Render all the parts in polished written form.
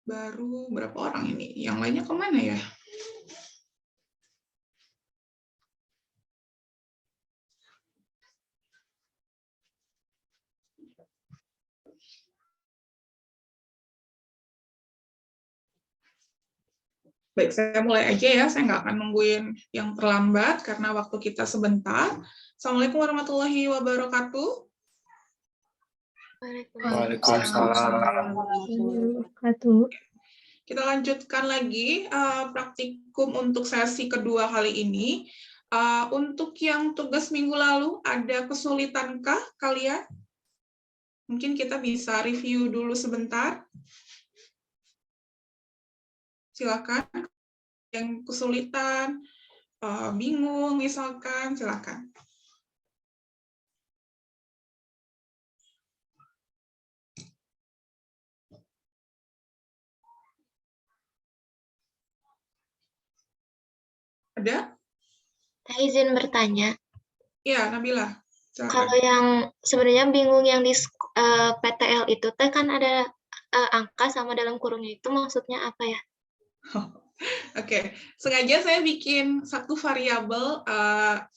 Baru berapa orang ini? Yang lainnya kemana ya? Baik, saya mulai aja ya. Saya nggak akan nungguin yang terlambat karena waktu kita sebentar. Assalamualaikum warahmatullahi wabarakatuh. Waalaikumsalam. Kita lanjutkan lagi praktikum untuk sesi kedua kali ini. Untuk yang tugas minggu lalu, ada kesulitankah kalian? Mungkin kita bisa review dulu sebentar. Silakan. Yang kesulitan, bingung misalkan, silakan. Ada? Saya izin bertanya, Ya, Nabila. kalau Silakan. yang sebenarnya bingung yang di PTL itu teh kan ada angka sama dalam kurungnya itu maksudnya apa ya? Oke, sengaja saya bikin satu variabel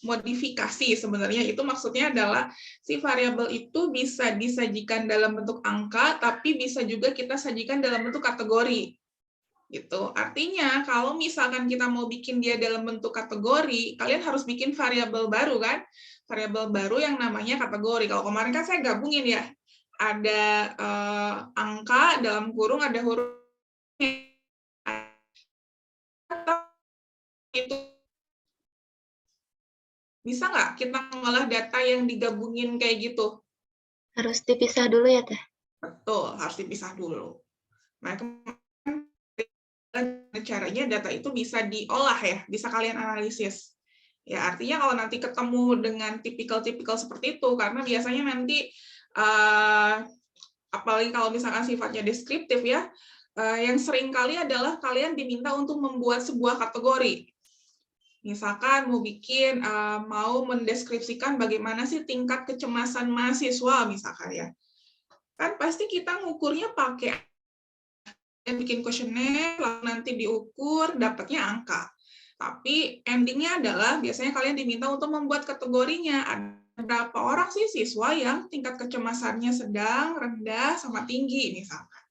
modifikasi sebenarnya. Itu maksudnya adalah si variabel itu bisa disajikan dalam bentuk angka, tapi bisa juga kita sajikan dalam bentuk kategori. Gitu. Artinya kalau misalkan kita mau bikin dia dalam bentuk kategori, kalian harus bikin variabel baru kan? Variabel baru yang namanya kategori. Kalau kemarin kan saya gabungin ya. Ada angka dalam kurung, ada huruf itu. Bisa nggak kita ngolah data yang digabungin kayak gitu? Harus dipisah dulu ya teh? Betul, harus dipisah dulu. Nah, caranya data itu bisa diolah ya, bisa kalian analisis. Ya, artinya kalau nanti ketemu dengan tipikal-tipikal seperti itu, karena biasanya nanti, apalagi kalau misalkan sifatnya deskriptif ya, yang sering kali adalah kalian diminta untuk membuat sebuah kategori. Misalkan mau mendeskripsikan bagaimana sih tingkat kecemasan mahasiswa misalkan ya. Kan pasti kita ngukurnya pakai bikin kuesioner, lalu nanti diukur, dapatnya angka. Tapi endingnya adalah biasanya kalian diminta untuk membuat kategorinya. Ada berapa orang sih siswa yang tingkat kecemasannya sedang, rendah, sama tinggi misalkan.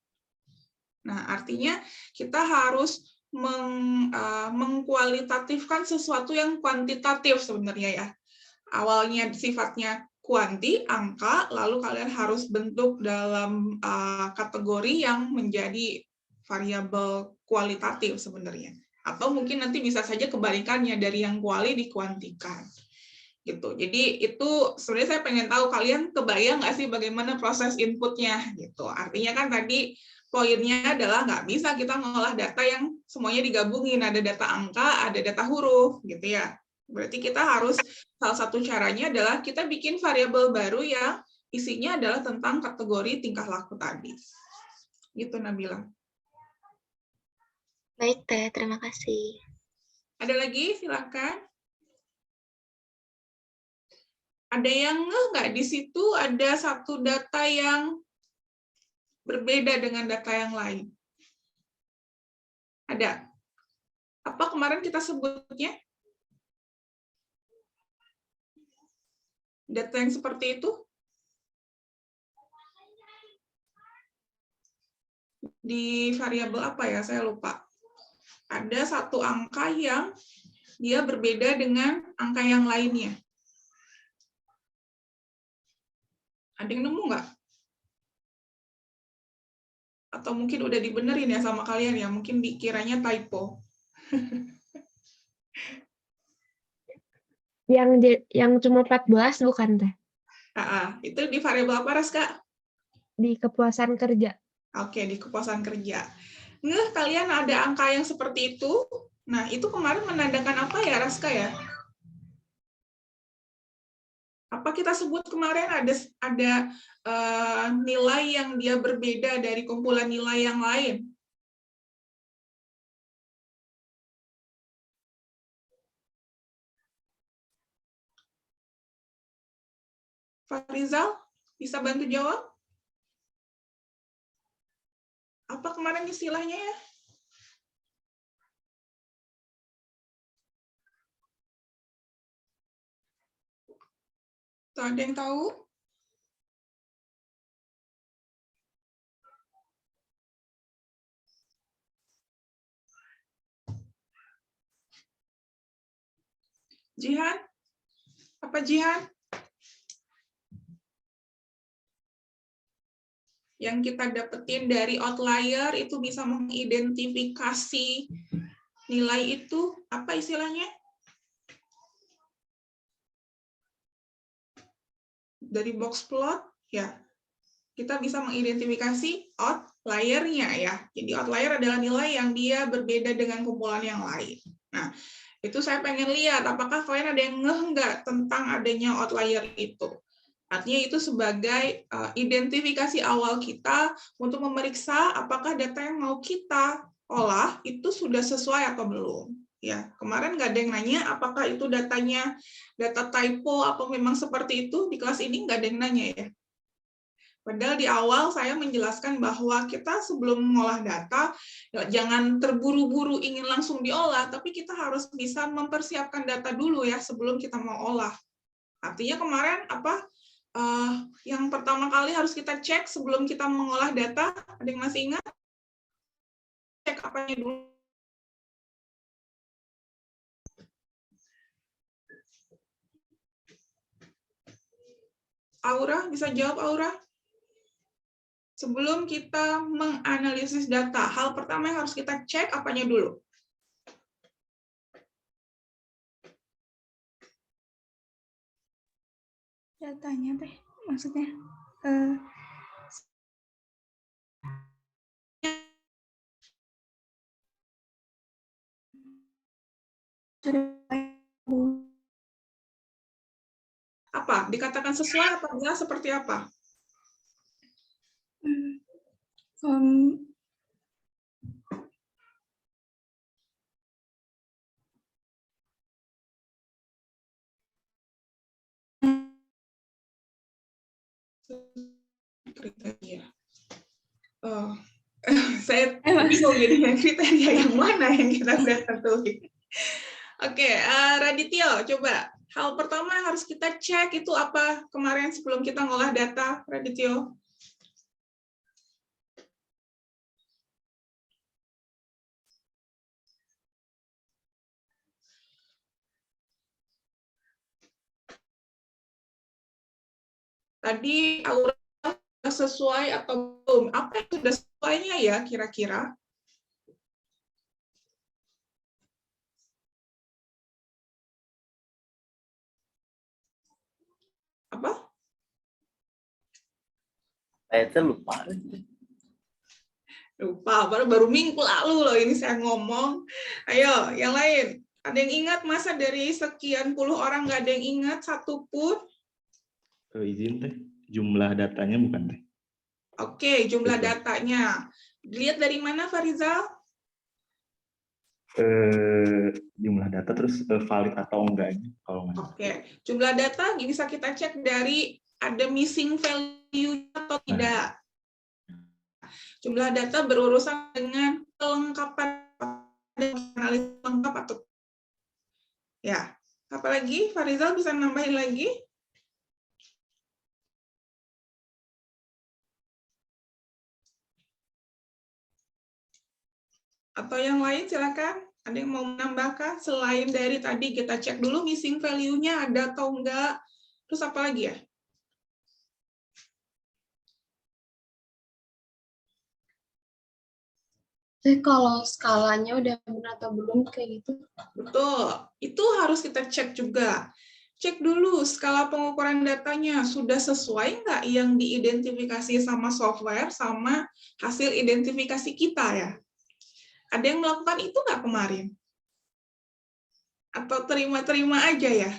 Nah, artinya kita harus mengkualitatifkan sesuatu yang kuantitatif sebenarnya ya. Awalnya sifatnya kuanti, angka, lalu kalian harus bentuk dalam kategori yang menjadi variabel kualitatif sebenarnya. Atau mungkin nanti bisa saja kebalikannya, dari yang kuali dikuantikan. Gitu. Jadi itu sebenarnya saya pengen tahu kalian kebayang nggak sih bagaimana proses inputnya gitu. Artinya kan tadi poinnya adalah nggak bisa kita ngolah data yang semuanya digabungin, ada data angka, ada data huruf gitu ya. Berarti kita harus, salah satu caranya adalah kita bikin variabel baru yang isinya adalah tentang kategori tingkah laku tadi. Gitu Nabila. Baik teh, terima kasih. Ada lagi? Silakan. Ada yang nggak di situ ada satu data yang berbeda dengan data yang lain? Ada. Apa kemarin kita sebutnya? Data yang seperti itu? Di variabel apa ya? Saya lupa. Ada satu angka yang dia berbeda dengan angka yang lainnya. Ada yang nemu nggak? Atau mungkin udah dibenerin ya sama kalian ya? Mungkin dikiranya typo. Yang cuma 14 bukan teh? Itu di variabel apa, Ras, Kak? Di kepuasan kerja. Oke, di kepuasan kerja. Kalian ada angka yang seperti itu? Nah, itu kemarin menandakan apa ya, Raska ya? Apa kita sebut kemarin ada nilai yang dia berbeda dari kumpulan nilai yang lain? Farizal, bisa bantu jawab? Apa kemarin istilahnya ya? Tuh, ada yang tahu? Jihan? Apa Jihan? Yang kita dapetin dari outlier itu bisa mengidentifikasi nilai itu, apa istilahnya? Dari box plot, ya, kita bisa mengidentifikasi outlier-nya ya. Jadi outlier adalah nilai yang dia berbeda dengan kumpulan yang lain. Nah, itu saya pengen lihat apakah kalian ada yang ngeh nggak tentang adanya outlier itu. Artinya itu sebagai identifikasi awal kita untuk memeriksa apakah data yang mau kita olah itu sudah sesuai atau belum. Ya, kemarin nggak ada yang nanya apakah itu datanya data typo atau memang seperti itu. Di kelas ini nggak ada yang nanya ya. Padahal di awal saya menjelaskan bahwa kita sebelum mengolah data, ya, jangan terburu-buru ingin langsung diolah, tapi kita harus bisa mempersiapkan data dulu ya sebelum kita mau olah. Artinya kemarin apa yang pertama kali harus kita cek sebelum kita mengolah data, ada yang masih ingat? Cek apanya dulu? Aura, bisa jawab Aura? Sebelum kita menganalisis data, hal pertama yang harus kita cek apanya dulu? Datanya teh, maksudnya. Apa? Dikatakan sesuai apa enggak? Seperti apa? Kriteria. Saya bingung jadinya kriteria yang mana yang kita udah tentuin. Oke, Radityo, coba. Hal pertama yang harus kita cek itu apa kemarin sebelum kita ngolah data, Radityo? Tadi Aura sesuai atau belum? Apa yang sudah sesuainya ya kira-kira? Apa? Saya lupa. Lupa, baru minggu lalu loh ini saya ngomong. Ayo, yang lain. Ada yang ingat masa dari sekian puluh orang nggak ada yang ingat satupun? Izin teh, jumlah datanya bukan teh? Oke, jumlah datanya. Dilihat dari mana, Farizal? Jumlah data terus valid atau enggaknya kalau nggak. Oke, jumlah data bisa kita cek dari ada missing value atau tidak. Jumlah data berurusan dengan kelengkapan analisis lengkap atau ya. Apalagi Farizal bisa nambahin lagi? Atau yang lain silakan. Ada yang mau menambahkan selain dari tadi kita cek dulu missing value-nya ada atau enggak. Terus apa lagi ya? Kalau skalanya udah benar atau belum kayak gitu? Betul, itu harus kita cek juga. Cek dulu skala pengukuran datanya sudah sesuai nggak yang diidentifikasi sama software sama hasil identifikasi kita ya. Ada yang melakukan itu nggak kemarin? Atau terima-terima aja ya?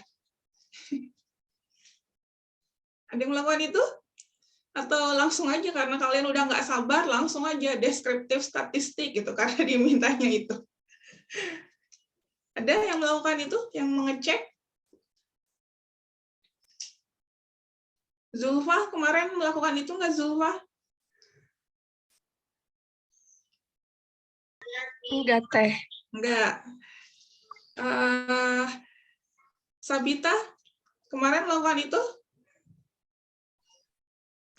Ada yang melakukan itu? Atau langsung aja karena kalian udah nggak sabar, langsung aja deskriptif statistik gitu karena dimintanya itu. Ada yang melakukan itu, yang mengecek? Zulfa kemarin melakukan itu nggak Zulfa? Enggak, Teh. Enggak. Sabita, kemarin melakukan itu?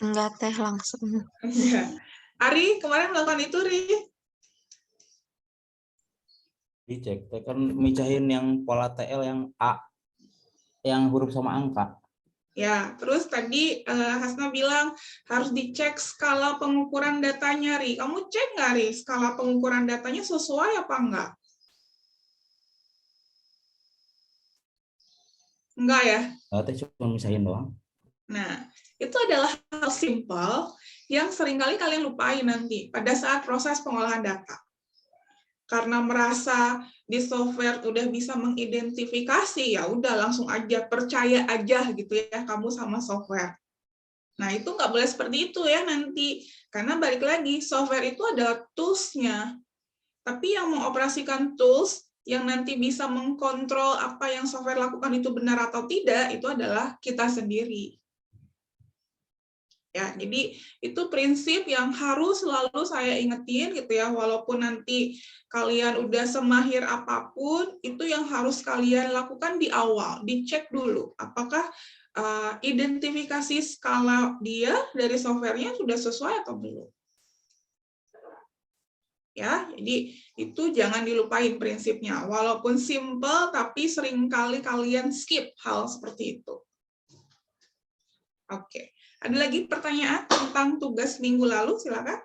Enggak Teh, langsung. Enggak. Ari, kemarin melakukan itu, Ri? Dicek, Teh, kan micahin yang pola TL yang A, yang huruf sama angka. Ya, terus tadi Hasna bilang harus dicek skala pengukuran datanya, Ri. Kamu cek nggak, Ri? Skala pengukuran datanya sesuai apa enggak? Enggak ya? Teh cuma misahin doang. Nah, itu adalah hal simpel yang seringkali kalian lupain nanti pada saat proses pengolahan data. Karena merasa di software udah bisa mengidentifikasi, ya udah langsung aja, percaya aja gitu ya kamu sama software. Nah, itu nggak boleh seperti itu ya nanti. Karena balik lagi, software itu adalah tools-nya. Tapi yang mengoperasikan tools, yang nanti bisa mengkontrol apa yang software lakukan itu benar atau tidak, itu adalah kita sendiri. Ya, jadi itu prinsip yang harus selalu saya ingetin gitu ya, walaupun nanti kalian udah semahir apapun, itu yang harus kalian lakukan di awal, dicek dulu apakah identifikasi skala dia dari softwarenya sudah sesuai atau belum. Ya, jadi itu jangan dilupain prinsipnya, walaupun simple tapi seringkali kalian skip hal seperti itu. Oke. Ada lagi pertanyaan tentang tugas minggu lalu? Silakan.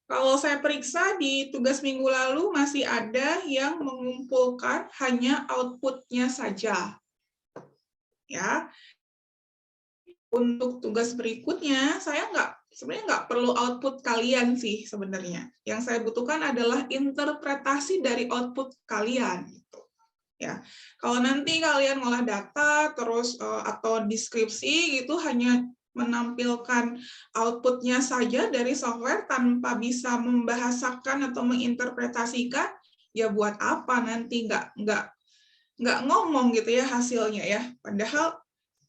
Kalau saya periksa di tugas minggu lalu masih ada yang mengumpulkan hanya output-nya saja. Ya. Untuk tugas berikutnya, saya sebenarnya nggak perlu output kalian sih sebenarnya. Yang saya butuhkan adalah interpretasi dari output kalian. Gitu. Ya, kalau nanti kalian ngolah data terus atau deskripsi gitu hanya menampilkan outputnya saja dari software tanpa bisa membahasakan atau menginterpretasikan, ya buat apa nanti nggak ngomong gitu ya hasilnya ya. Padahal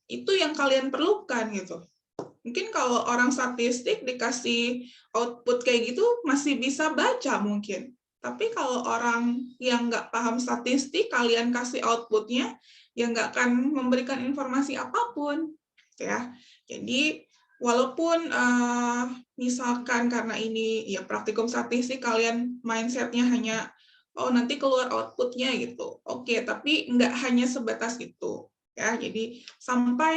itu yang kalian perlukan gitu. Mungkin kalau orang statistik dikasih output kayak gitu masih bisa baca mungkin. Tapi kalau orang yang nggak paham statistik, kalian kasih outputnya, ya nggak akan memberikan informasi apapun. Ya, jadi walaupun misalkan karena ini ya praktikum statistik, kalian mindsetnya hanya oh nanti keluar outputnya gitu. Oke, tapi nggak hanya sebatas itu. Ya, jadi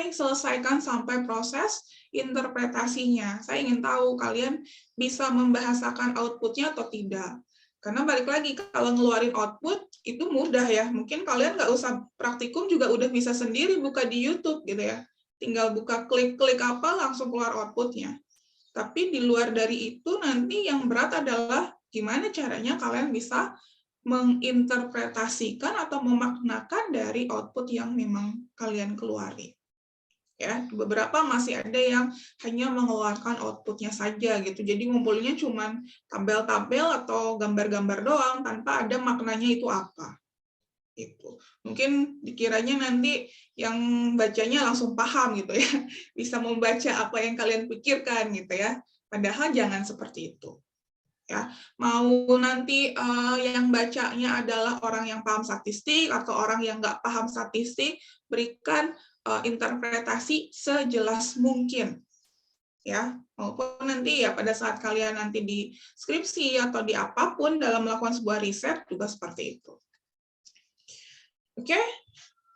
selesaikan sampai proses interpretasinya. Saya ingin tahu kalian bisa membahasakan outputnya atau tidak. Karena balik lagi, kalau ngeluarin output, itu mudah ya. Mungkin kalian nggak usah praktikum juga udah bisa sendiri buka di YouTube gitu ya. Tinggal buka klik-klik apa, langsung keluar outputnya. Tapi di luar dari itu, nanti yang berat adalah gimana caranya kalian bisa menginterpretasikan atau memaknakan dari output yang memang kalian keluarin. Ya, beberapa masih ada yang hanya mengeluarkan outputnya saja gitu. Jadi ngumpulnya cuma tabel-tabel atau gambar-gambar doang tanpa ada maknanya itu apa. Itu. Mungkin dikiranya nanti yang bacanya langsung paham gitu ya. Bisa membaca apa yang kalian pikirkan gitu ya. Padahal jangan seperti itu. Ya, mau nanti yang bacanya adalah orang yang paham statistik atau orang yang nggak paham statistik, berikan interpretasi sejelas mungkin. Ya, maupun nanti ya pada saat kalian nanti di skripsi atau di apapun dalam melakukan sebuah riset juga seperti itu. Oke,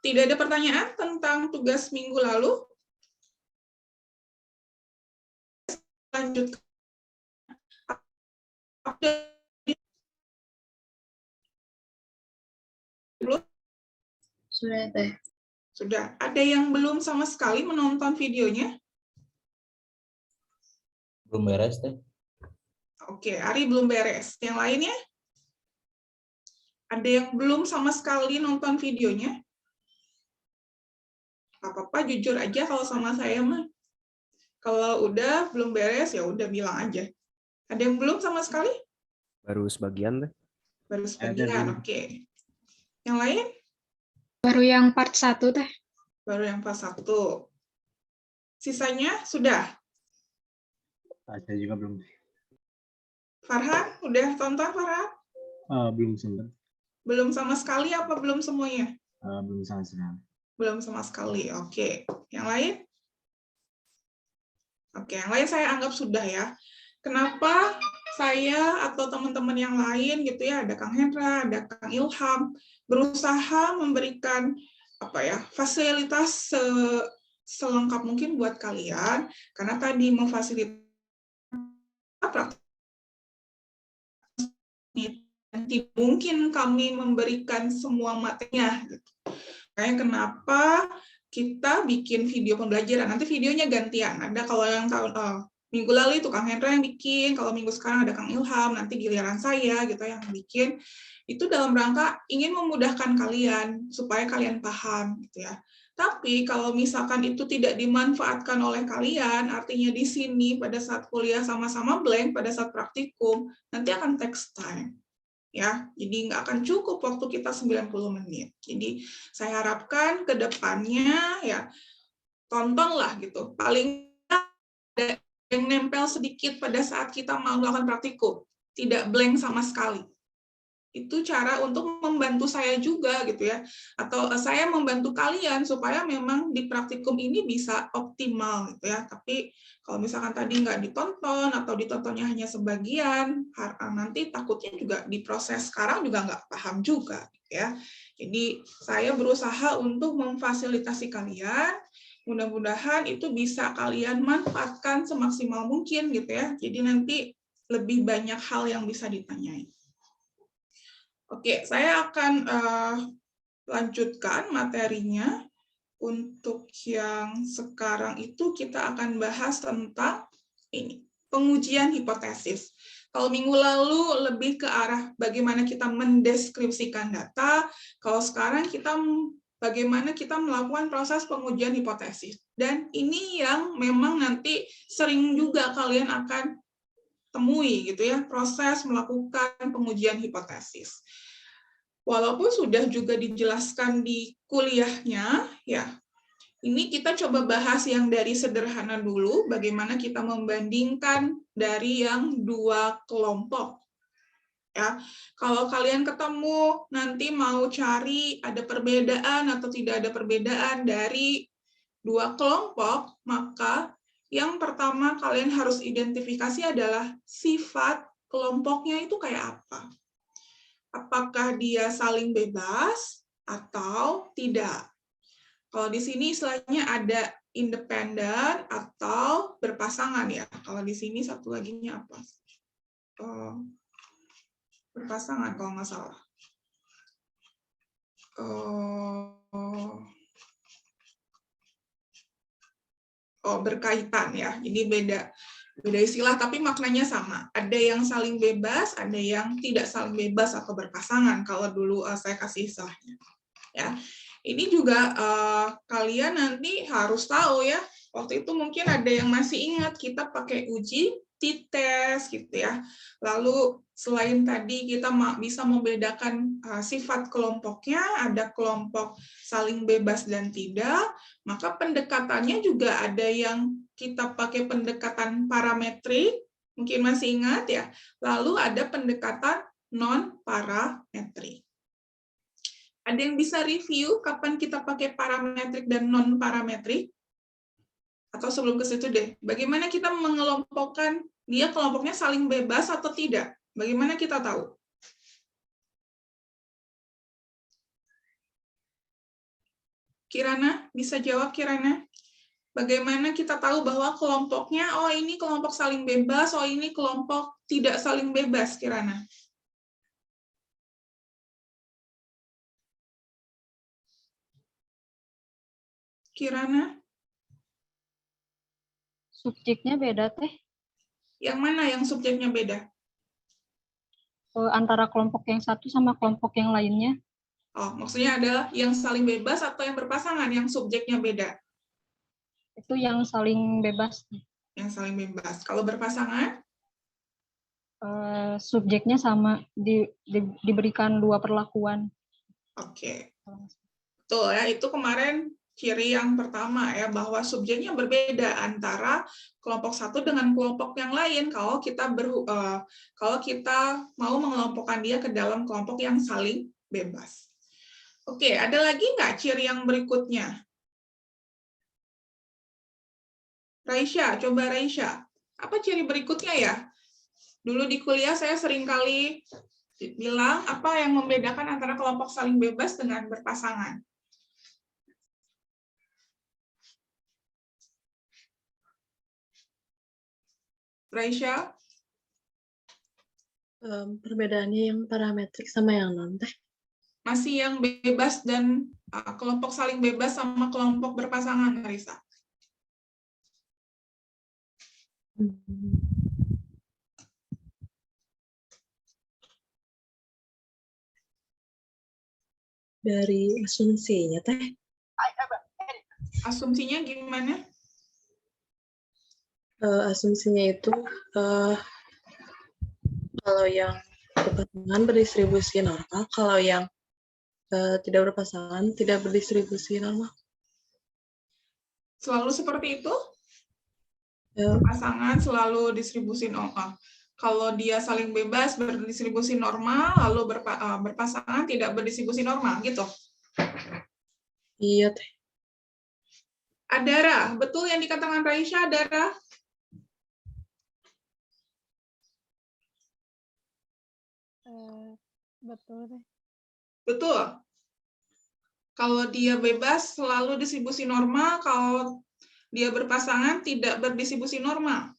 tidak ada pertanyaan tentang tugas minggu lalu. Lanjut. Sudah Teh. Sudah. Ada yang belum sama sekali menonton videonya? Belum beres, Teh. Oke, Ari belum beres. Yang lainnya? Ada yang belum sama sekali nonton videonya? Gak apa-apa, jujur aja kalau sama saya mah. Kalau udah belum beres, ya udah bilang aja. Ada yang belum sama sekali? Baru sebagian Teh. Baru sebagian, oke. Yang lain? Baru yang part 1 Teh. Baru yang pas 1. Sisanya sudah? Saya juga belum. Farhan, udah tonton Farhan? Belum sempat. Belum sama sekali apa belum semuanya? Belum sama sekali. Belum sama sekali, oke. Yang lain? Oke, yang lain saya anggap sudah ya. Kenapa saya atau teman-teman yang lain gitu ya, ada Kang Hendra, ada Kang Ilham, berusaha memberikan fasilitas selengkap mungkin buat kalian, karena tadi memfasilitasi mungkin kami memberikan semua materinya. Gitu. Kayak kenapa kita bikin video pembelajaran, nanti videonya gantian. Ada kalau yang tahun minggu lalu itu Kang Hendra yang bikin, kalau minggu sekarang ada Kang Ilham, nanti giliran saya gitu yang bikin. Itu dalam rangka ingin memudahkan kalian supaya kalian paham gitu ya. Tapi kalau misalkan itu tidak dimanfaatkan oleh kalian, artinya di sini pada saat kuliah sama-sama blank, pada saat praktikum, nanti akan takes time. Ya, jadi nggak akan cukup waktu kita 90 menit. Jadi saya harapkan ke depannya ya tontonlah gitu. Paling ada yang nempel sedikit pada saat kita mau melakukan praktikum, tidak blank sama sekali. Itu cara untuk membantu saya juga gitu ya, atau saya membantu kalian supaya memang di praktikum ini bisa optimal gitu ya. Tapi kalau misalkan tadi nggak ditonton atau ditontonnya hanya sebagian, nanti takutnya juga di proses sekarang juga nggak paham juga gitu ya. Jadi saya berusaha untuk memfasilitasi kalian, mudah-mudahan itu bisa kalian manfaatkan semaksimal mungkin gitu ya. Jadi nanti lebih banyak hal yang bisa ditanyai. Oke, saya akan lanjutkan materinya. Untuk yang sekarang itu kita akan bahas tentang ini, pengujian hipotesis. Kalau minggu lalu lebih ke arah bagaimana kita mendeskripsikan data, kalau sekarang kita bagaimana kita melakukan proses pengujian hipotesis. Dan ini yang memang nanti sering juga kalian akan temui gitu ya, proses melakukan pengujian hipotesis. Walaupun sudah juga dijelaskan di kuliahnya, ya, ini kita coba bahas yang dari sederhana dulu, bagaimana kita membandingkan dari yang dua kelompok. Ya, kalau kalian ketemu nanti mau cari ada perbedaan atau tidak ada perbedaan dari dua kelompok, maka yang pertama kalian harus identifikasi adalah sifat kelompoknya itu kayak apa. Apakah dia saling bebas atau tidak. Kalau di sini istilahnya ada independen atau berpasangan ya. Kalau di sini satu laginya apa? Berpasangan kalau nggak salah. Berkaitan ya. Jadi beda istilah tapi maknanya sama. Ada yang saling bebas, ada yang tidak saling bebas atau berpasangan kalau dulu saya kasih istilahnya. Ya. Ini juga kalian nanti harus tahu ya. Waktu itu mungkin ada yang masih ingat kita pakai uji t-test gitu ya. Lalu selain tadi kita bisa membedakan sifat kelompoknya, ada kelompok saling bebas dan tidak, maka pendekatannya juga ada yang kita pakai pendekatan parametrik, mungkin masih ingat ya. Lalu ada pendekatan non-parametrik. Ada yang bisa review kapan kita pakai parametrik dan non-parametrik? Atau sebelum ke situ deh, bagaimana kita mengelompokkan dia kelompoknya saling bebas atau tidak? Bagaimana kita tahu? Kirana, bisa jawab Kirana? Bagaimana kita tahu bahwa kelompoknya, oh ini kelompok saling bebas, oh ini kelompok tidak saling bebas, Kirana? Kirana? Subjeknya beda, Teh. Yang mana yang subjeknya beda? Antara kelompok yang satu sama kelompok yang lainnya. Oh, maksudnya adalah yang saling bebas atau yang berpasangan, yang subjeknya beda? Itu yang saling bebas. Yang saling bebas. Kalau berpasangan? Subjeknya sama, diberikan dua perlakuan. Oke. Betul ya, itu kemarin ciri yang pertama ya, bahwa subjeknya berbeda antara kelompok satu dengan kelompok yang lain kalau kita mau mengelompokkan dia ke dalam kelompok yang saling bebas. Oke, ada lagi nggak ciri yang berikutnya? Raisya, coba Raisya. Apa ciri berikutnya ya? Dulu di kuliah saya sering kali bilang apa yang membedakan antara kelompok saling bebas dengan berpasangan. Raisya? Perbedaannya yang parametrik sama yang non teh. Masih yang bebas dan kelompok saling bebas sama kelompok berpasangan, Marisa. Dari asumsinya teh. Asumsinya gimana? Asumsinya itu kalau yang berpasangan berdistribusi normal, kalau yang tidak berpasangan tidak berdistribusi normal. Selalu seperti itu? Ya, Pasangan selalu distribusi normal. Kalau dia saling bebas berdistribusi normal, lalu berpasangan tidak berdistribusi normal, gitu. iya teh. Adara, betul yang dikatakan Raisya, Adara? Betul deh. Betul. Kalau dia bebas selalu distribusi normal, kalau dia berpasangan tidak berdistribusi normal.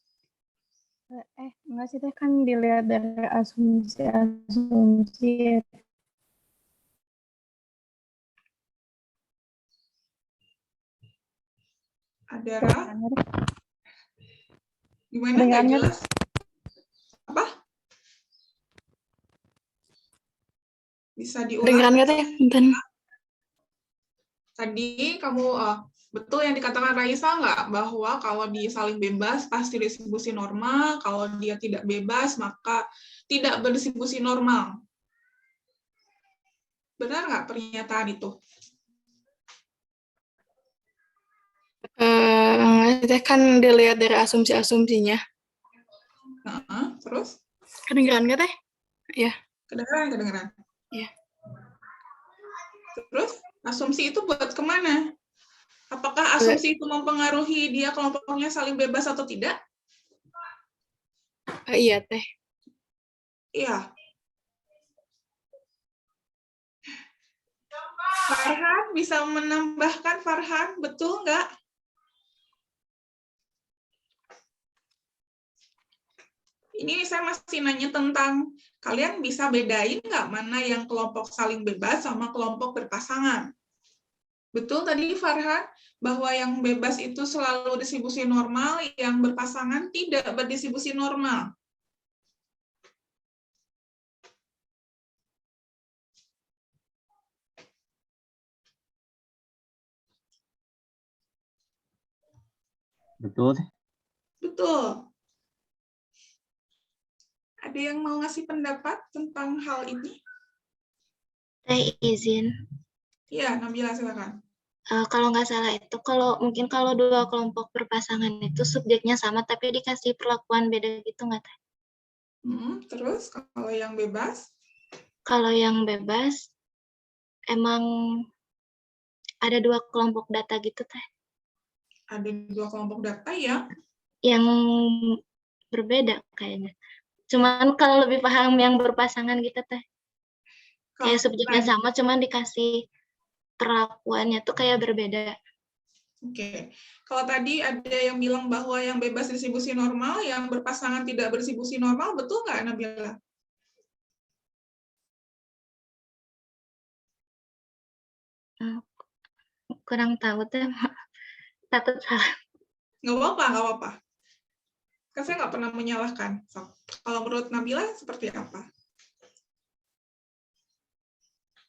Enggak sih teh, kan dilihat dari asumsi-asumsi. Adara, gimana? Nggak Kedengarannya jelas? Apa? Bisa diulang? Kedengeran nggak teh? Punten. Tadi kamu betul yang dikatakan Raisa nggak? Bahwa kalau dia saling bebas pasti distribusi normal, kalau dia tidak bebas maka tidak berdistribusi normal. Benar nggak pernyataan itu? Teh kan dilihat dari asumsi-asumsinya. Terus? Kedengeran nggak teh? Ya. Kedengeran. Iya. Terus, asumsi itu buat kemana? Apakah asumsi itu mempengaruhi dia kelompoknya saling bebas atau tidak? Iya teh. Iya. Farhan, bisa menambahkan Farhan, betul nggak? Ini saya masih nanya tentang, kalian bisa bedain nggak mana yang kelompok saling bebas sama kelompok berpasangan? Betul tadi Farhan, bahwa yang bebas itu selalu distribusi normal, yang berpasangan tidak berdistribusi normal. Betul. Betul. Ada yang mau ngasih pendapat tentang hal ini? Saya izin. Iya, Nabila silakan. Kalau nggak salah itu, mungkin kalau dua kelompok berpasangan itu subjeknya sama tapi dikasih perlakuan beda gitu nggak teh? Terus kalau yang bebas? Kalau yang bebas emang ada dua kelompok data gitu teh. Ada dua kelompok data ya? Yang berbeda kayaknya. Cuman kalau lebih paham yang berpasangan gitu teh. Kayak subjeknya sama, cuman dikasih perlakuannya tuh kayak berbeda. Oke. Kalau tadi ada yang bilang bahwa yang bebas distribusi normal, yang berpasangan tidak berdistribusi normal, betul nggak Nabila? Kurang tahu teh, takut salah. Nggak apa-apa. Kan saya nggak pernah menyalahkan. So, kalau menurut Nabila seperti apa?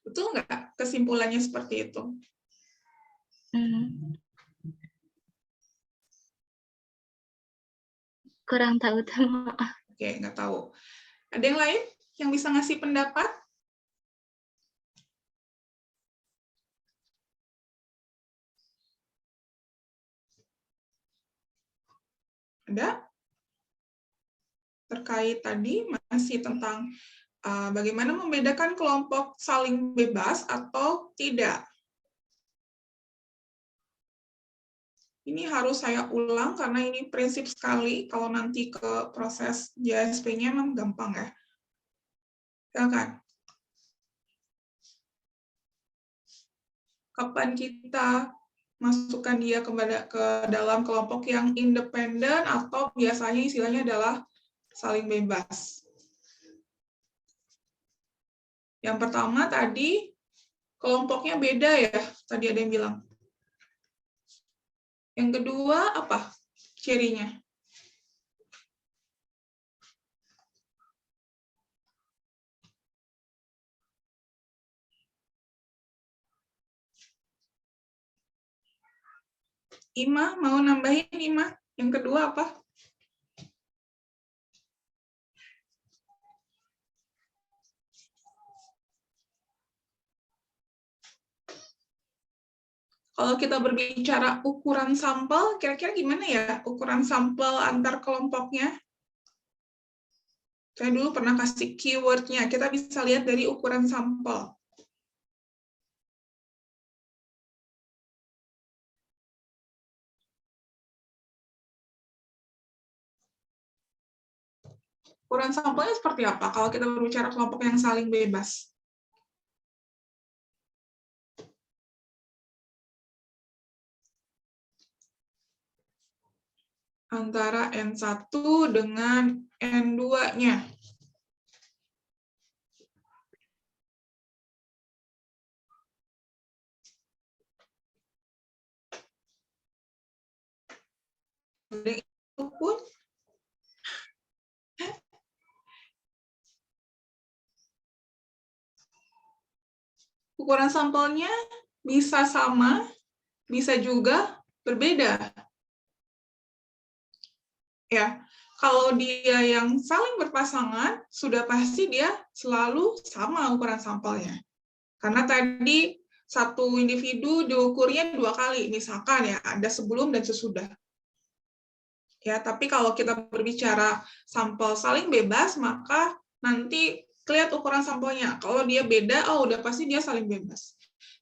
Betul nggak kesimpulannya seperti itu? Kurang tahu teh. Oke, nggak tahu. Ada yang lain yang bisa ngasih pendapat? Ada? Terkait tadi masih tentang bagaimana membedakan kelompok saling bebas atau tidak. Ini harus saya ulang karena ini prinsip sekali. Kalau nanti ke proses JSP-nya memang gampang ya. Silakan. Kapan kita masukkan dia ke dalam kelompok yang independen atau biasanya istilahnya adalah saling bebas. Yang pertama tadi kelompoknya beda ya, tadi ada yang bilang. Yang kedua apa cirinya? Ima, mau nambahin Ima? Yang kedua apa? Kalau kita berbicara ukuran sampel, kira-kira gimana ya ukuran sampel antar kelompoknya? Saya dulu pernah kasih keyword-nya, kita bisa lihat dari ukuran sampel. Ukuran sampelnya seperti apa kalau kita berbicara kelompok yang saling bebas? Antara N1 dengan N2-nya. Itu pun ukuran sampelnya bisa sama, bisa juga berbeda. Ya, kalau dia yang saling berpasangan, sudah pasti dia selalu sama ukuran sampelnya. Karena tadi satu individu diukurnya 2 kali, misalkan ya, ada sebelum dan sesudah. Ya, tapi kalau kita berbicara sampel saling bebas, maka nanti lihat ukuran sampelnya. Kalau dia beda, oh udah pasti dia saling bebas.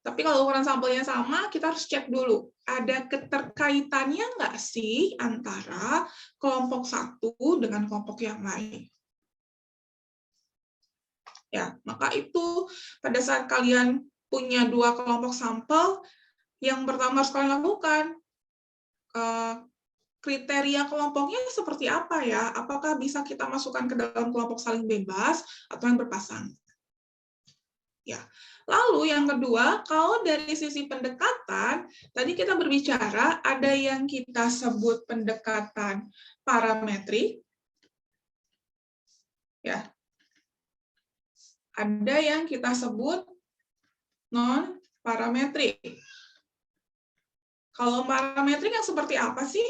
Tapi kalau ukuran sampelnya sama, kita harus cek dulu. Ada keterkaitannya nggak sih antara kelompok satu dengan kelompok yang lain? Ya, maka itu pada saat kalian punya 2 kelompok sampel, yang pertama harus kalian lakukan, kriteria kelompoknya seperti apa ya? Apakah bisa kita masukkan ke dalam kelompok saling bebas atau yang berpasangan? Ya. Lalu yang kedua, kalau dari sisi pendekatan, tadi kita berbicara ada yang kita sebut pendekatan parametrik, ya. Ada yang kita sebut non parametrik. Kalau parametrik yang seperti apa sih?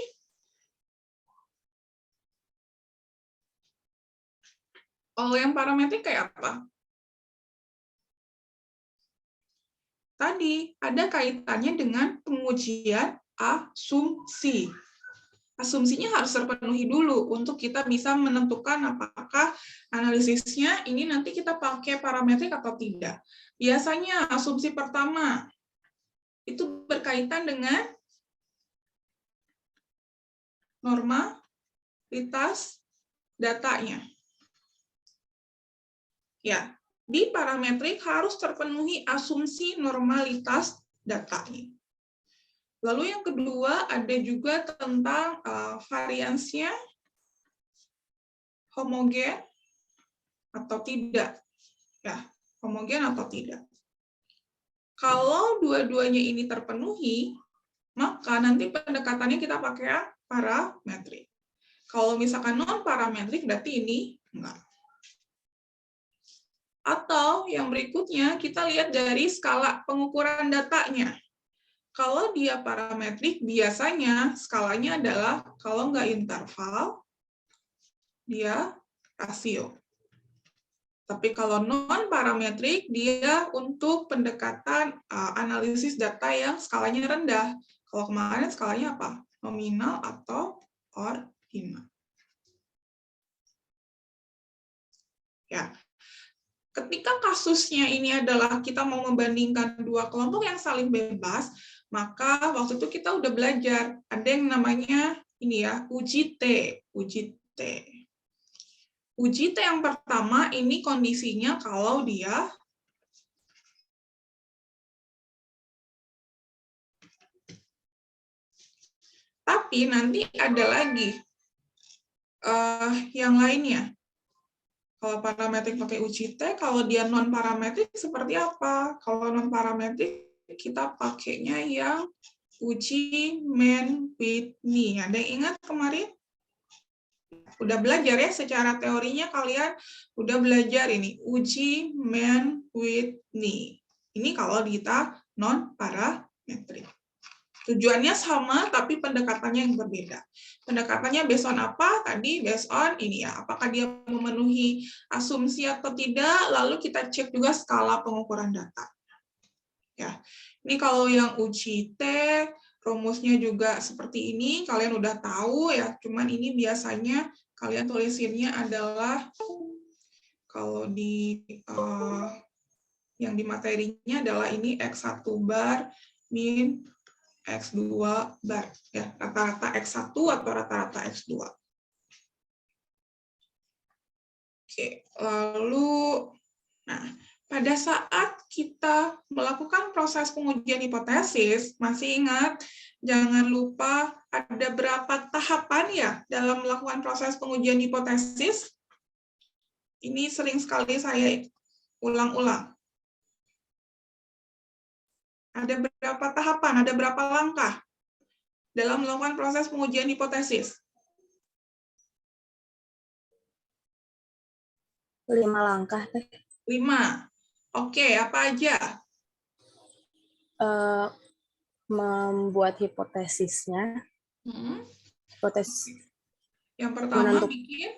Kalau yang parametrik kayak apa? Tadi ada kaitannya dengan pengujian asumsi. Asumsinya harus terpenuhi dulu untuk kita bisa menentukan apakah analisisnya ini nanti kita pakai parametrik atau tidak. Biasanya asumsi pertama itu berkaitan dengan normalitas datanya. Ya. Di parametrik harus terpenuhi asumsi normalitas datanya. Lalu yang kedua ada juga tentang variansnya homogen atau tidak. Ya, homogen atau tidak. Kalau dua-duanya ini terpenuhi, maka nanti pendekatannya kita pakai parametrik. Kalau misalkan non parametrik berarti ini enggak. Atau yang berikutnya, kita lihat dari skala pengukuran datanya. Kalau dia parametrik, biasanya skalanya adalah, kalau nggak interval, dia rasio. Tapi kalau non-parametrik, dia untuk pendekatan analisis data yang skalanya rendah. Kalau kemarin skalanya apa? Nominal atau 5. Ya. Ketika kasusnya ini adalah kita mau membandingkan dua kelompok yang saling bebas, maka waktu itu kita udah belajar ada yang namanya ini ya, uji T. Uji T. Uji T yang pertama ini kondisinya kalau dia tapi nanti ada lagi yang lainnya. Kalau parametrik pakai uji T, kalau dia non parametrik seperti apa? Kalau non parametrik kita pakainya yang uji Mann Whitney. Ada yang ingat kemarin? Udah belajar ya secara teorinya kalian udah belajar ini uji Mann Whitney. Ini kalau kita non parametrik. Tujuannya sama, tapi pendekatannya yang berbeda. Pendekatannya based on apa? Tadi based on ini ya, apakah dia memenuhi asumsi atau tidak, lalu kita cek juga skala pengukuran data. Ya, ini kalau yang uji T, rumusnya juga seperti ini, kalian udah tahu ya, cuman ini biasanya kalian tulisinnya adalah, kalau di yang di materinya adalah ini X1 bar min X2 bar, ya, rata-rata X1 atau rata-rata X2. Oke, lalu, nah, pada saat kita melakukan proses pengujian hipotesis, masih ingat, jangan lupa ada berapa tahapan ya dalam melakukan proses pengujian hipotesis? Ini sering sekali saya ulang-ulang. Ada berapa tahapan, ada berapa langkah dalam melakukan proses pengujian hipotesis? 5 langkah, Teh. 5. Oke, apa aja? Membuat hipotesisnya. Hipotesis. Yang pertama bikin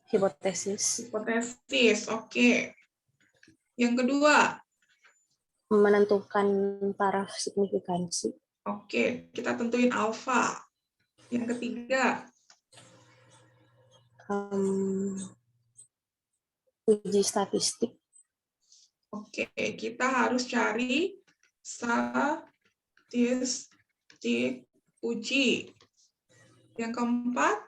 hipotesis. Hipotesis, oke. Yang kedua? Menentukan taraf signifikansi. Oke, kita tentuin alfa. Yang ketiga? Uji statistik. Oke, kita harus cari statistik uji. Yang keempat?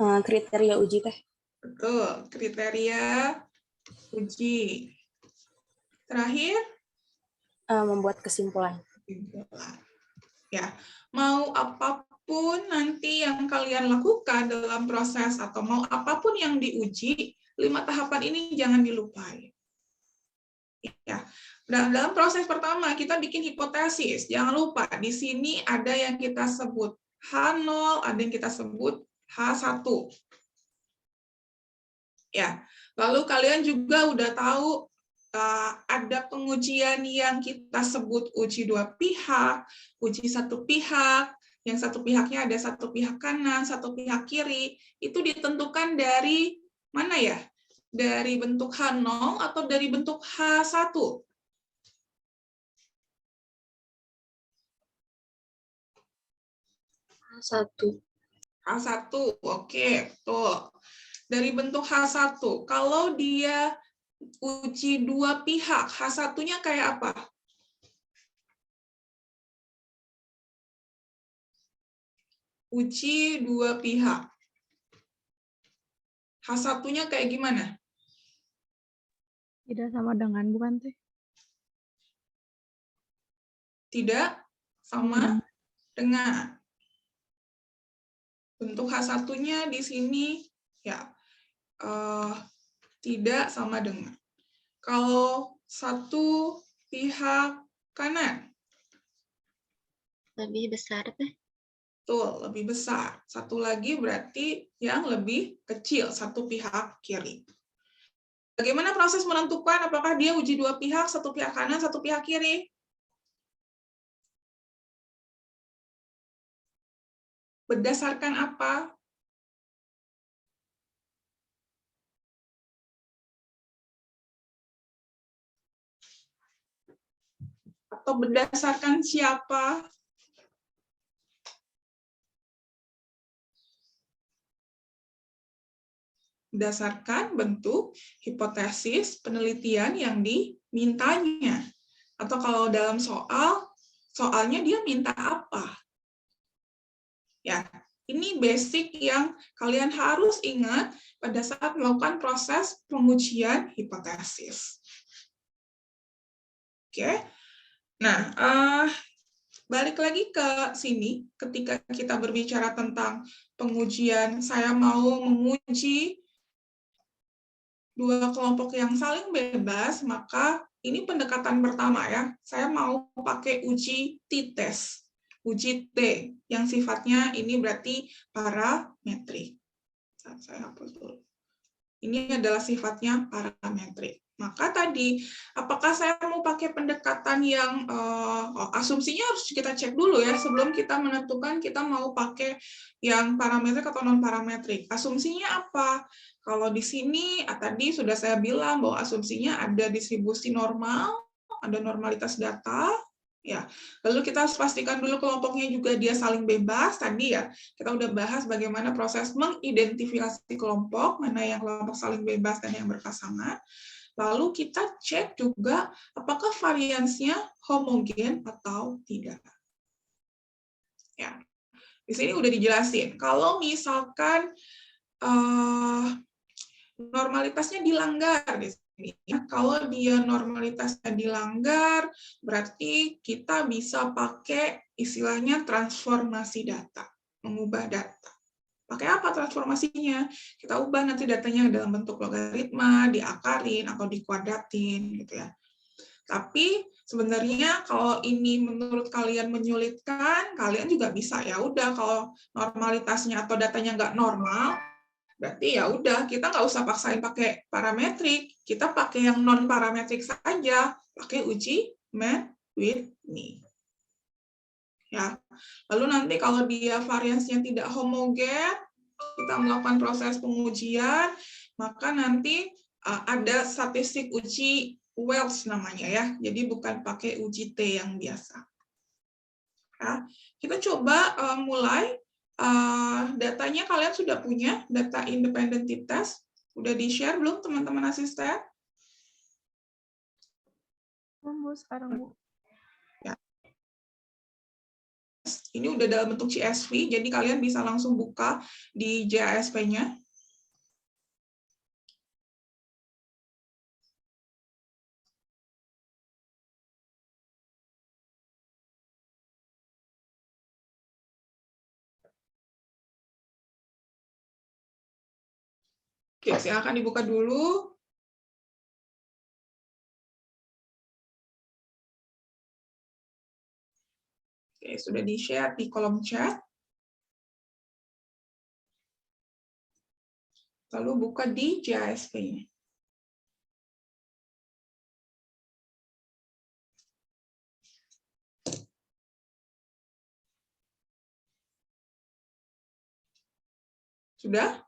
Kriteria uji, Teh. Betul, kriteria uji. Terakhir? Membuat kesimpulan. Ya, mau apapun nanti yang kalian lakukan dalam proses atau mau apapun yang diuji, 5 tahapan ini jangan dilupai. Ya. Dalam proses pertama kita bikin hipotesis. Jangan lupa di sini ada yang kita sebut H0, ada yang kita sebut H1. Ya. Lalu kalian juga udah tahu ada pengujian yang kita sebut uji 2 pihak, uji 1 pihak, yang satu pihaknya ada satu pihak kanan, satu pihak kiri, itu ditentukan dari mana ya? Dari bentuk H0 atau dari bentuk H1? H1, oke, betul. Dari bentuk H1, kalau dia uji 2 pihak, H1-nya kayak apa? Uji 2 pihak. H1-nya kayak gimana? Tidak sama dengan, bukan, Teh? Tidak sama dengan. Bentuk H1-nya di sini ya tidak sama dengan. Kalau satu pihak kanan, Lebih besar, Teh. Betul, lebih besar. Satu lagi berarti yang lebih kecil, satu pihak kiri. Bagaimana proses menentukan apakah dia uji 2 pihak, satu pihak kanan, satu pihak kiri? Berdasarkan apa? atau berdasarkan siapa? Berdasarkan bentuk hipotesis penelitian yang dimintanya. Atau kalau dalam soalnya dia minta apa? Ya, ini basic yang kalian harus ingat pada saat melakukan proses pengujian hipotesis. Oke. Nah, balik lagi ke sini, ketika kita berbicara tentang pengujian, saya mau menguji dua kelompok yang saling bebas, maka ini pendekatan pertama ya. Saya mau pakai uji t-test, uji T, yang sifatnya ini berarti parametrik. Saya hapus dulu. Ini adalah sifatnya parametrik. Maka tadi, apakah saya mau pakai pendekatan yang asumsinya harus kita cek dulu ya sebelum kita menentukan kita mau pakai yang parametrik atau non parametrik. Asumsinya apa? Kalau di sini tadi sudah saya bilang bahwa asumsinya ada distribusi normal, ada normalitas data, ya. Lalu kita harus pastikan dulu kelompoknya juga dia saling bebas. Tadi ya kita udah bahas bagaimana proses mengidentifikasi kelompok, mana yang kelompok saling bebas dan yang berpasangan. Lalu kita cek juga apakah variansnya homogen atau tidak. Ya, di sini udah dijelasin. Kalau misalkan normalitasnya dilanggar di sini, ya. Kalau dia normalitasnya dilanggar, berarti kita bisa pakai istilahnya transformasi data, mengubah data. Pakai apa transformasinya? Kita ubah nanti datanya dalam bentuk logaritma, diakarin atau dikuadratin gitu ya. Tapi sebenarnya kalau ini menurut kalian menyulitkan, kalian juga bisa ya udah kalau normalitasnya atau datanya nggak normal, berarti ya udah kita nggak usah paksain pakai parametrik, kita pakai yang non parametrik saja, pakai uji Math-Whitney. Ya. Lalu nanti kalau dia variansnya tidak homogen, kita melakukan proses pengujian, maka nanti ada statistik uji Wells namanya ya. Jadi bukan pakai uji T yang biasa. Ya. Kita coba mulai. Datanya kalian sudah punya, data independent t-test. Udah di-share belum teman-teman asisten? Bu, sekarang Bu. Ya. Ini udah dalam bentuk CSV, jadi kalian bisa langsung buka di JASP-nya. Oke, silakan dibuka dulu. Oke, sudah di-share di kolom chat. Lalu buka di JASP-nya. Sudah?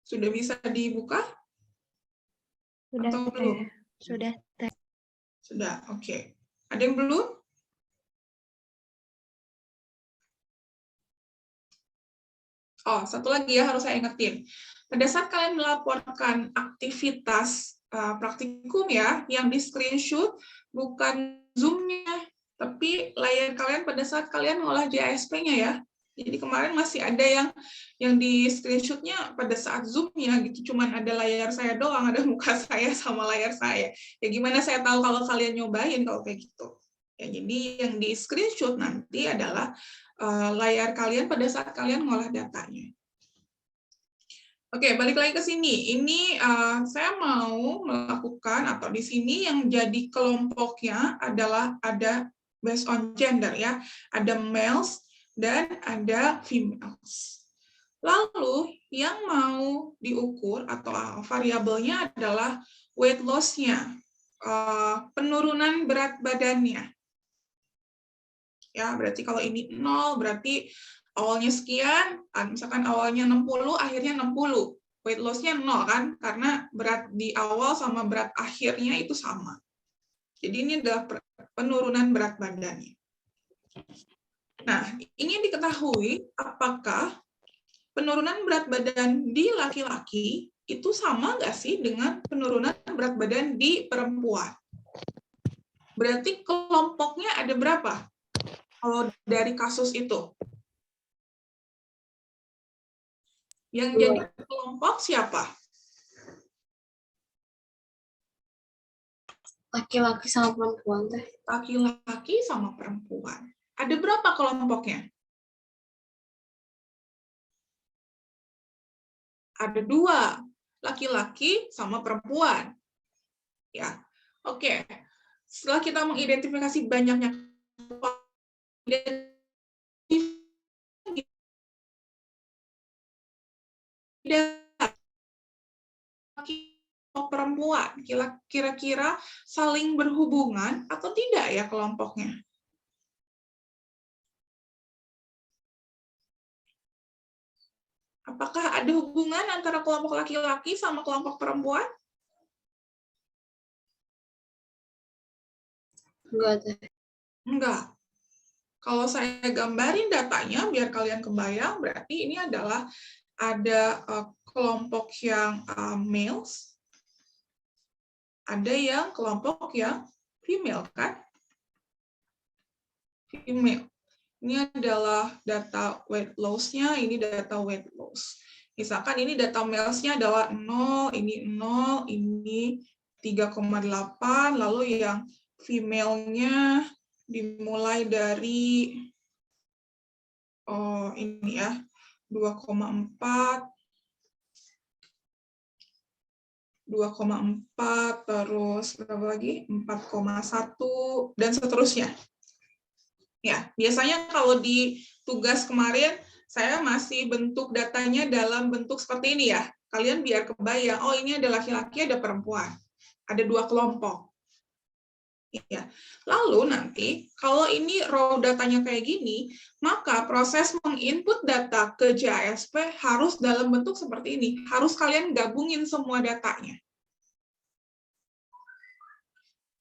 Sudah bisa dibuka? Sudah, Atau Teh. belum? Sudah, Teh. Sudah, oke. Ada yang belum? Oh, satu lagi ya harus saya ingetin. Pada saat kalian melaporkan aktivitas praktikum ya, yang di screenshot bukan Zoom-nya, tapi layar kalian pada saat kalian ngolah JASP-nya ya. Jadi kemarin masih ada yang di screenshot-nya pada saat Zoom-nya gitu, cuman ada layar saya doang, ada muka saya sama layar saya. Ya gimana saya tahu kalau kalian nyobain kalau kayak gitu. Ya, jadi yang di screenshot nanti adalah layar kalian pada saat kalian ngolah datanya. Oke, balik lagi ke sini. Ini saya mau melakukan atau di sini yang jadi kelompoknya adalah ada based on gender ya, ada males dan ada females. Lalu yang mau diukur atau variabelnya adalah weight loss-nya, penurunan berat badannya. Ya, berarti kalau ini 0, berarti awalnya sekian, misalkan awalnya 60, akhirnya 60. Weight loss-nya 0 kan, karena berat di awal sama berat akhirnya itu sama. Jadi ini adalah penurunan berat badannya. Nah, ingin diketahui apakah penurunan berat badan di laki-laki itu sama nggak sih dengan penurunan berat badan di perempuan? Berarti kelompoknya ada berapa? Kalau dari kasus itu. Yang jadi kelompok siapa? Laki-laki sama perempuan teh. Laki-laki sama perempuan. Ada berapa kelompoknya? Ada 2, laki-laki sama perempuan. Ya, oke. Setelah kita mengidentifikasi banyaknya perempuan, kira-kira saling berhubungan atau tidak ya kelompoknya? Apakah ada hubungan antara kelompok laki-laki sama kelompok perempuan? Enggak teh. Enggak. Kalau saya gambarin datanya, biar kalian kebayang, berarti ini adalah ada kelompok yang males, ada yang kelompok yang female, kan? Female. Ini adalah data weight loss-nya, ini data weight loss. Misalkan ini data males-nya adalah 0, ini 0, ini 3,8, lalu yang female-nya dimulai dari ini ya, 2,4, 2,4, terus berapa lagi? 4,1, dan seterusnya. Ya, biasanya kalau di tugas kemarin, saya masih bentuk datanya dalam bentuk seperti ini ya. Kalian biar kebayang, oh ini ada laki-laki, ada perempuan. Ada 2 kelompok. Ya. Lalu nanti, kalau ini raw datanya kayak gini, maka proses menginput data ke JASP harus dalam bentuk seperti ini. Harus kalian gabungin semua datanya.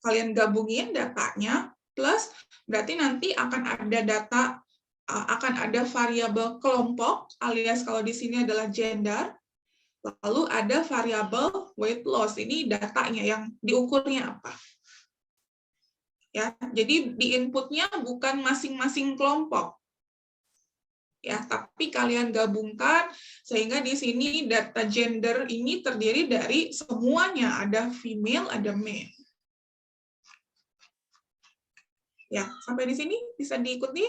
Kalian gabungin datanya, plus berarti nanti akan ada data, akan ada variabel kelompok, alias kalau di sini adalah gender, lalu ada variabel weight loss, ini datanya yang diukurnya apa. Ya, jadi di inputnya bukan masing-masing kelompok. Ya, tapi kalian gabungkan sehingga di sini data gender ini terdiri dari semuanya, ada female, ada male. Ya, sampai di sini bisa diikuti.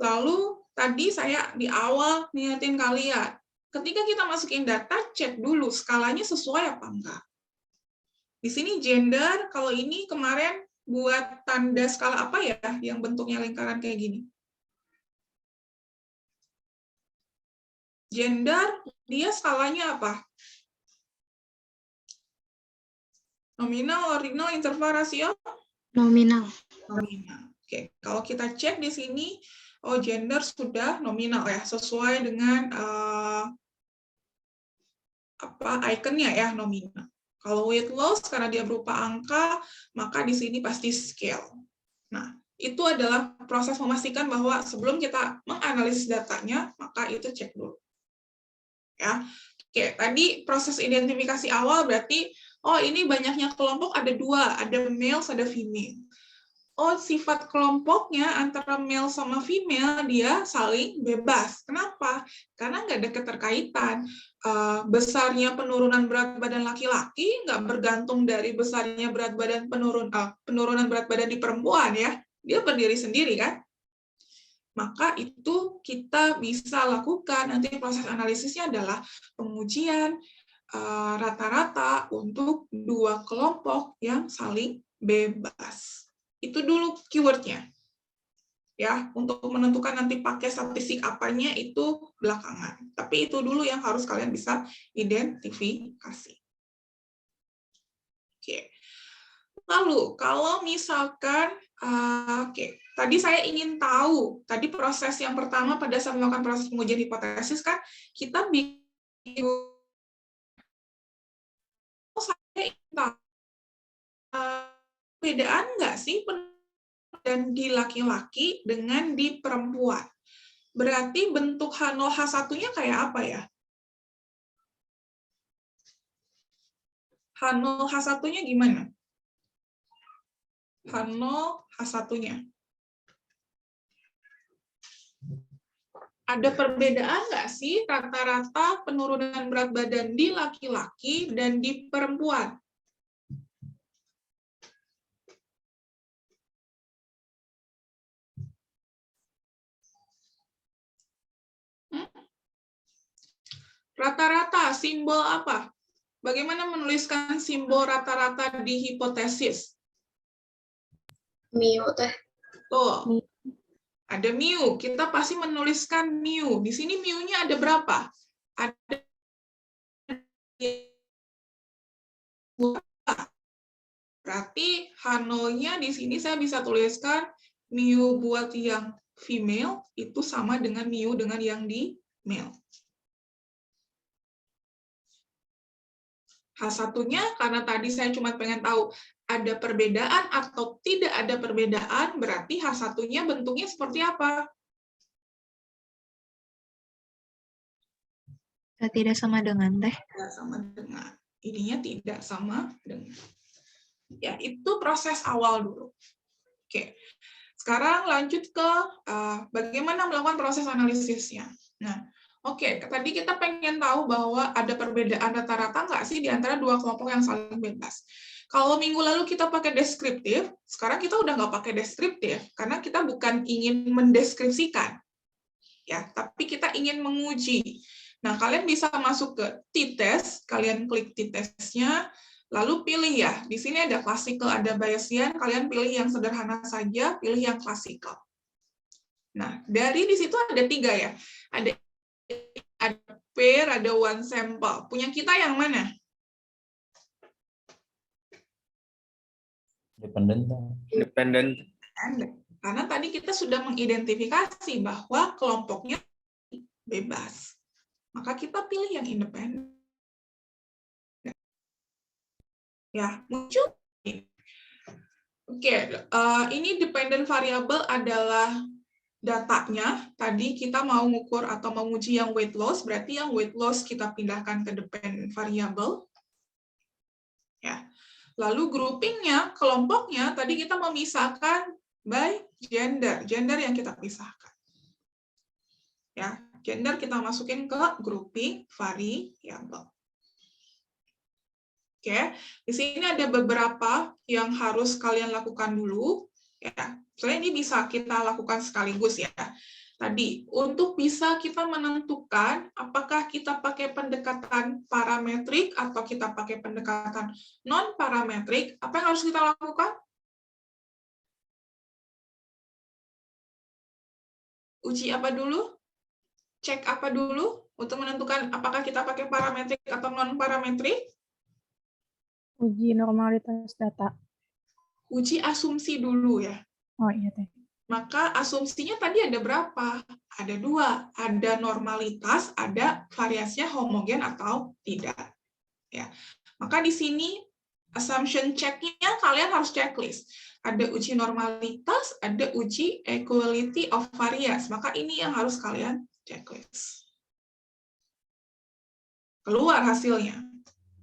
Lalu tadi saya di awal niatin kalian, ketika kita masukin data, cek dulu skalanya sesuai apa enggak. Di sini gender, kalau ini kemarin buat tanda skala apa ya, yang bentuknya lingkaran kayak gini? Gender, dia skalanya apa? Nominal, ordinal, interval, rasio? Nominal. Nominal. Oke, kalau kita cek di sini, oh gender sudah nominal ya, sesuai dengan ikonnya ya, nominal. Kalau weight loss karena dia berupa angka, maka di sini pasti scale. Nah, itu adalah proses memastikan bahwa sebelum kita menganalisis datanya, maka itu cek dulu. Ya. Oke, tadi proses identifikasi awal berarti oh ini banyaknya kelompok ada 2, ada male, ada female. Oh, sifat kelompoknya antara male sama female dia saling bebas. Kenapa? Karena nggak ada keterkaitan. Besarnya penurunan berat badan laki-laki nggak bergantung dari besarnya berat badan penurunan berat badan di perempuan ya. Dia berdiri sendiri kan. Maka itu kita bisa lakukan. Nanti proses analisisnya adalah pengujian rata-rata untuk 2 kelompok yang saling bebas. Itu dulu keywordnya. Ya, untuk menentukan nanti pakai statistik apanya itu belakangan. Tapi itu dulu yang harus kalian bisa identifikasi. Oke. Lalu, kalau misalkan, tadi saya ingin tahu, tadi proses yang pertama pada saat melakukan proses pengujian hipotesis kan, kita bikin, saya ingin tahu, perbedaan nggak sih dan di laki-laki dengan di perempuan? Berarti bentuk H0, H1-nya kayak apa ya? H0, H1-nya gimana? H0, H1-nya. Ada perbedaan nggak sih rata-rata penurunan berat badan di laki-laki dan di perempuan? Rata-rata simbol apa? Bagaimana menuliskan simbol rata-rata di hipotesis? Mu teh. Tuh. Ada mu. Kita pasti menuliskan mu. Di sini mu-nya ada berapa? Ada berarti H0-nya di sini saya bisa tuliskan mu buat yang female itu sama dengan mu dengan yang di male. H1-nya karena tadi saya cuma pengen tahu ada perbedaan atau tidak ada perbedaan, berarti H1-nya bentuknya seperti apa? Tidak sama dengan teh. Tidak sama dengan. Ininya tidak sama dengan. Ya, itu proses awal dulu. Oke. Sekarang lanjut ke bagaimana melakukan proses analisisnya. Nah, oke, tadi kita pengen tahu bahwa ada perbedaan rata-rata nggak sih di antara dua kelompok yang saling bebas. Kalau minggu lalu kita pakai deskriptif, sekarang kita udah nggak pakai deskriptif, karena kita bukan ingin mendeskripsikan, ya, tapi kita ingin menguji. Nah, kalian bisa masuk ke t-test, kalian klik t-testnya, lalu pilih ya, di sini ada classical, ada Bayesian, kalian pilih yang sederhana saja, pilih yang classical. Nah, dari di situ ada 3 ya, ada pair, ada one sample. Punya kita yang mana? Independen. Karena tadi kita sudah mengidentifikasi bahwa kelompoknya bebas. Maka kita pilih yang independen. Ya, muncul. Oke, ini dependent variable adalah datanya. Tadi kita mau mengukur atau menguji yang weight loss, berarti yang weight loss kita pindahkan ke dependent variable. Ya. Lalu groupingnya, kelompoknya, tadi kita memisahkan by gender. Gender yang kita pisahkan. Ya, gender kita masukin ke grouping variable. Oke, di sini ada beberapa yang harus kalian lakukan dulu. Ya, soalnya ini bisa kita lakukan sekaligus ya. Tadi, untuk bisa kita menentukan apakah kita pakai pendekatan parametrik atau kita pakai pendekatan non-parametrik, apa yang harus kita lakukan? Uji apa dulu? Cek apa dulu untuk menentukan apakah kita pakai parametrik atau non-parametrik? Uji normalitas data. Uji asumsi dulu ya. Oh iya teh. Maka asumsinya tadi ada berapa? Ada 2, ada normalitas, ada variasinya homogen atau tidak. Ya. Maka di sini assumption check-nya kalian harus checklist. Ada uji normalitas, ada uji equality of variance. Maka ini yang harus kalian checklist. Keluar hasilnya.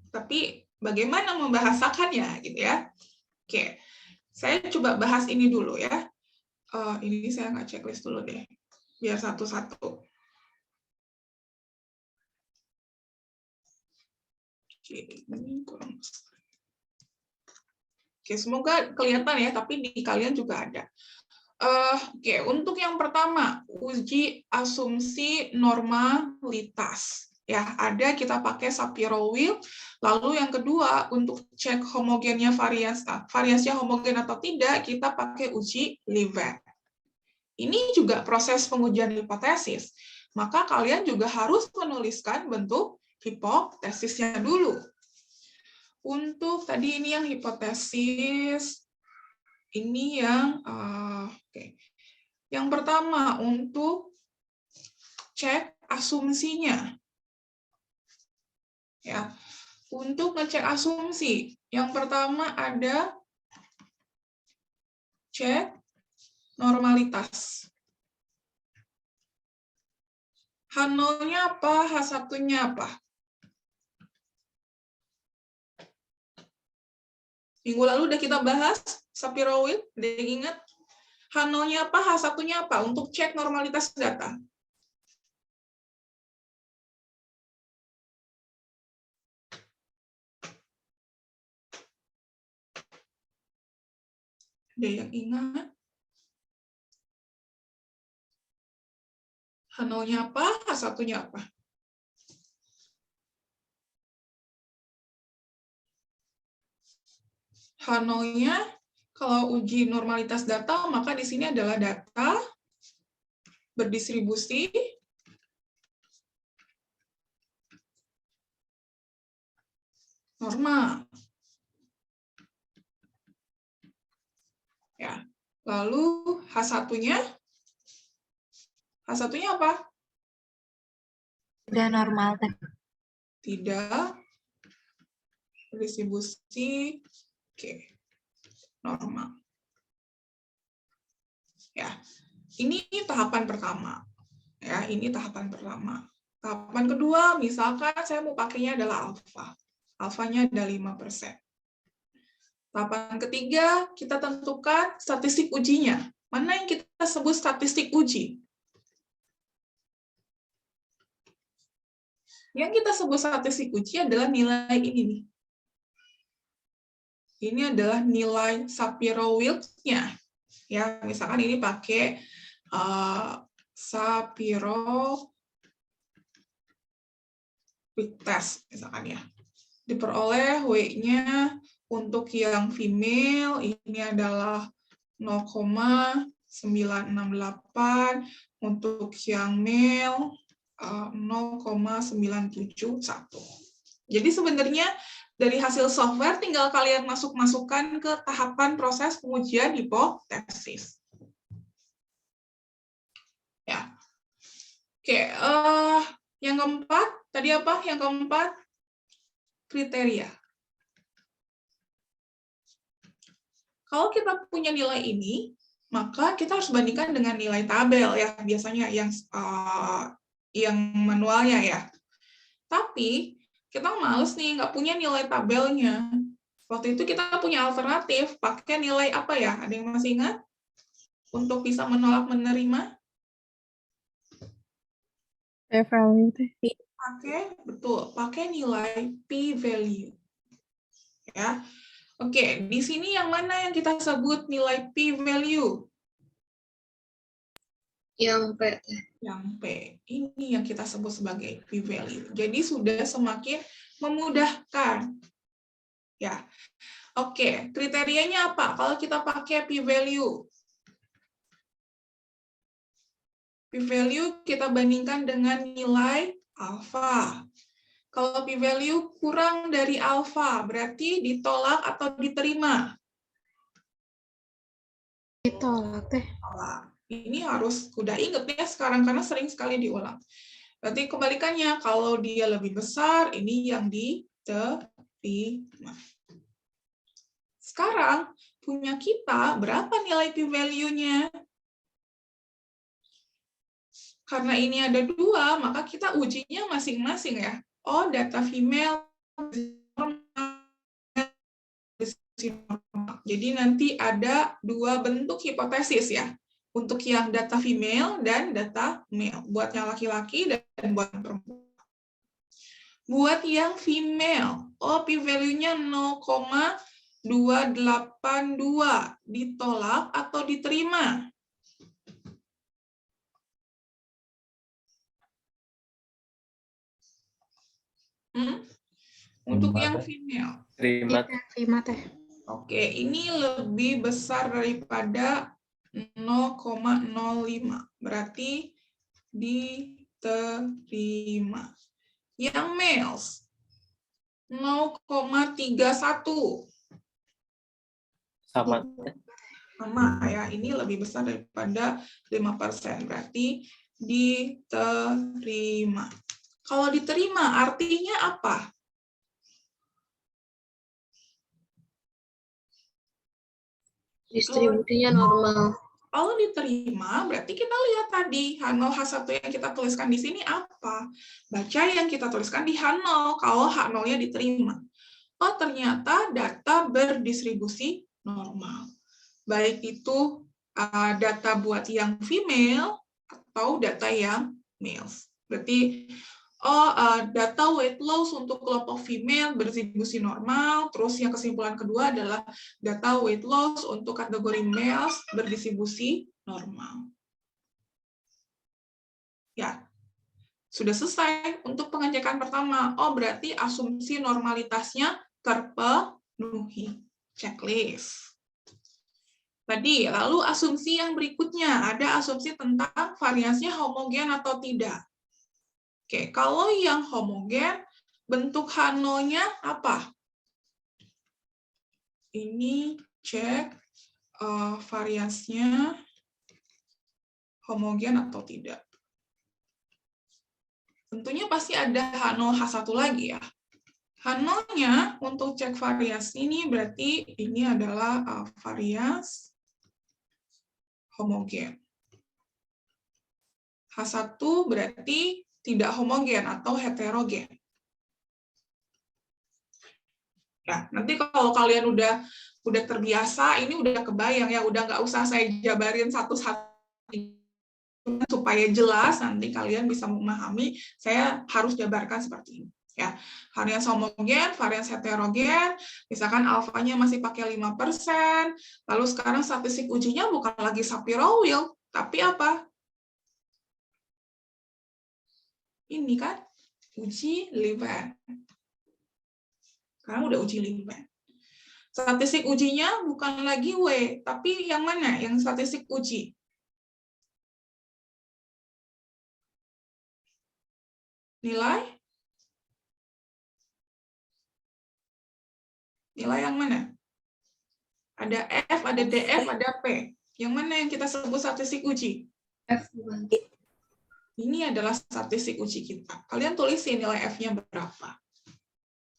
Tapi bagaimana membahasakannya gitu ya? Oke. Saya coba bahas ini dulu ya. Ini saya nggak checklist dulu deh, biar satu-satu. Oke, semoga kelihatan ya, tapi di kalian juga ada. Oke, untuk yang pertama, uji asumsi normalitas. Ya, ada kita pakai Shapiro-Wilk. Lalu yang kedua, untuk cek homogennya variasinya homogen atau tidak, kita pakai uji Leavitt. Ini juga proses pengujian hipotesis. Maka kalian juga harus menuliskan bentuk hipotesisnya dulu. Untuk tadi ini yang hipotesis, ini yang oke. Yang pertama untuk cek asumsinya. Ya. Untuk ngecek asumsi, yang pertama ada cek normalitas. H0-nya apa, H1-nya apa? Minggu lalu udah kita bahas, Shapiro-Wilk, ada yang ingat? H0-nya apa, H1-nya apa untuk cek normalitas data? Ada yang ingat? H0-nya apa, H1-nya apa? H0-nya, kalau uji normalitas data, maka di sini adalah data berdistribusi normal. Ya. Lalu H1-nya? H1-nya apa? Tidak normal, Teh. Tidak berdistribusi normal. Ya. Ini tahapan pertama. Ya, ini tahapan pertama. Tahapan kedua, misalkan saya mau pakainya adalah alfa. Alfanya ada 5%. Tahapan ketiga, kita tentukan statistik ujinya. Mana yang kita sebut statistik uji? Yang kita sebut statistik uji adalah nilai ini nih. Ini adalah nilai Shapiro-Wilk-nya. Ya, misalkan ini pakai Shapiro-Wilk test misalkan ya. Diperoleh W-nya untuk yang female ini adalah 0,968, untuk yang male 0,971. Jadi sebenarnya dari hasil software tinggal kalian masukkan ke tahapan proses pengujian hipotesis. Ya. Oke, yang keempat tadi apa? Yang keempat kriteria. Kalau kita punya nilai ini, maka kita harus bandingkan dengan nilai tabel ya, biasanya yang manualnya ya. Tapi kita males nih, nggak punya nilai tabelnya. Waktu itu kita punya alternatif, pakai nilai apa ya? Ada yang masih ingat? Untuk bisa menolak menerima? P-value teh. Pakai nilai p-value. Ya. Oke, di sini yang mana yang kita sebut nilai p-value? Yang P. Yang P. Ini yang kita sebut sebagai p-value. Jadi sudah semakin memudahkan. Ya. Oke, kriterianya apa? Kalau kita pakai p-value. P-value kita bandingkan dengan nilai alfa. Kalau p-value kurang dari alfa, berarti ditolak atau diterima? Ditolak teh. Ini harus udah inget ya sekarang, karena sering sekali diulang. Berarti kebalikannya, kalau dia lebih besar, ini yang diterima. Sekarang, punya kita berapa nilai p-value-nya? Karena ini ada 2, maka kita ujinya masing-masing ya. Oh, data female normal. Jadi nanti ada 2 bentuk hipotesis ya. Untuk yang data female dan data male. Buat yang laki-laki dan buat yang perempuan. Buat yang female, p-value-nya 0,282. Ditolak atau diterima? Untuk yang female. Terima. Terima teh. Oke, ini lebih besar daripada 0,05. Berarti diterima. Yang males 0,31. Sama. Sama ya, ini lebih besar daripada 5%. Berarti diterima. Kalau diterima artinya apa? Distribusinya normal. Kalau diterima, berarti kita lihat tadi H0, H1 yang kita tuliskan di sini apa? Baca yang kita tuliskan di H0, kalau H0-nya diterima. Oh, ternyata data berdistribusi normal. Baik itu data buat yang female atau data yang males. Berarti data weight loss untuk kelompok female berdistribusi normal, terus yang kesimpulan kedua adalah data weight loss untuk kategori males berdistribusi normal. Ya, sudah selesai untuk pengecekan pertama. Oh, berarti asumsi normalitasnya terpenuhi. Checklist. Tadi, lalu asumsi yang berikutnya, ada asumsi tentang variasinya homogen atau tidak. Oke, kalau yang homogen, bentuk H0-nya apa? Ini cek variasinya homogen atau tidak. Tentunya pasti ada H0, H1 lagi ya. H0-nya untuk cek variasi ini berarti ini adalah varias homogen. H1 berarti tidak homogen atau heterogen. Ya, nanti kalau kalian udah terbiasa, ini udah kebayang ya, udah nggak usah saya jabarin satu-satu supaya jelas, nanti kalian bisa memahami, saya harus jabarkan seperti ini. Ya, varians homogen, varians heterogen, misalkan alfanya masih pakai 5%, lalu sekarang statistik ujinya bukan lagi Shapiro-Wilk, tapi apa? Ini kan uji Levin. Sekarang udah uji Levin. Statistik ujinya bukan lagi W, tapi yang mana? Yang statistik uji. Nilai? Nilai yang mana? Ada F, ada DF, ada P. Yang mana yang kita sebut statistik uji? F. Ini adalah statistik uji kita. Kalian tulisin nilai F-nya berapa.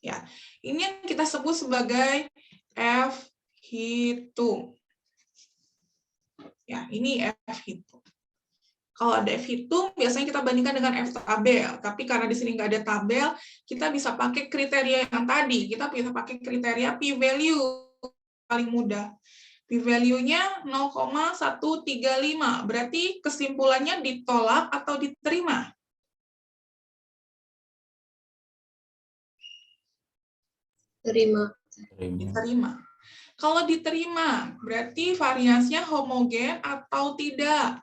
Ya, ini yang kita sebut sebagai F hitung. Ya, ini F hitung. Kalau ada F hitung, biasanya kita bandingkan dengan F tabel. Tapi karena di sini nggak ada tabel, kita bisa pakai kriteria yang tadi. Kita bisa pakai kriteria p-value paling mudah. P-value-nya 0,135. Berarti kesimpulannya ditolak atau diterima? Diterima. Kalau diterima, berarti variasinya homogen atau tidak?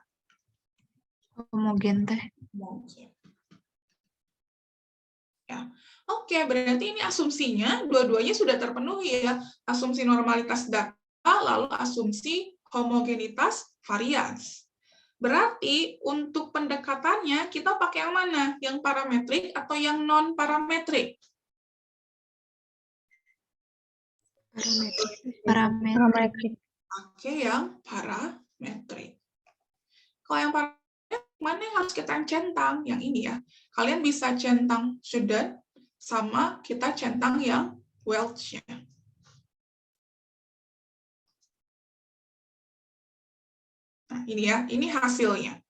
Homogen teh. Homogen. Ya. Oke, berarti ini asumsinya dua-duanya sudah terpenuhi ya. Asumsi normalitas data, lalu asumsi homogenitas varians. Berarti untuk pendekatannya kita pakai yang mana? Yang parametrik atau yang non-parametrik? Parametrik. Pakai yang parametrik. Kalau yang parametrik, mana yang harus kita centang? Yang ini ya. Kalian bisa centang student, sama kita centang yang Welch-nya. Nah, ini ya, ini hasilnya.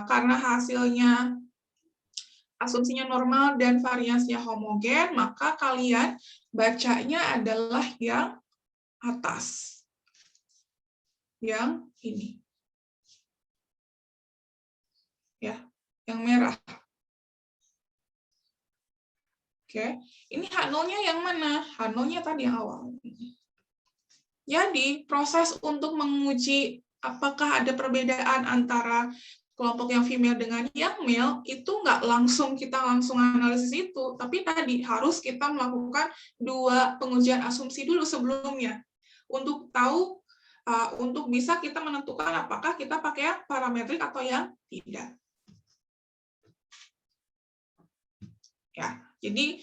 Karena hasilnya asumsinya normal dan variasinya homogen, maka kalian bacanya adalah yang atas. Yang ini. Ya, yang merah. Oke, ini H0-nya yang mana? H0-nya tadi yang awal. Jadi, proses untuk menguji apakah ada perbedaan antara kelompok yang female dengan yang male, itu nggak kita langsung analisis itu, tapi tadi harus kita melakukan 2 pengujian asumsi dulu sebelumnya. untuk tahu, untuk bisa kita menentukan apakah kita pakai yang parametrik atau yang tidak. Ya, jadi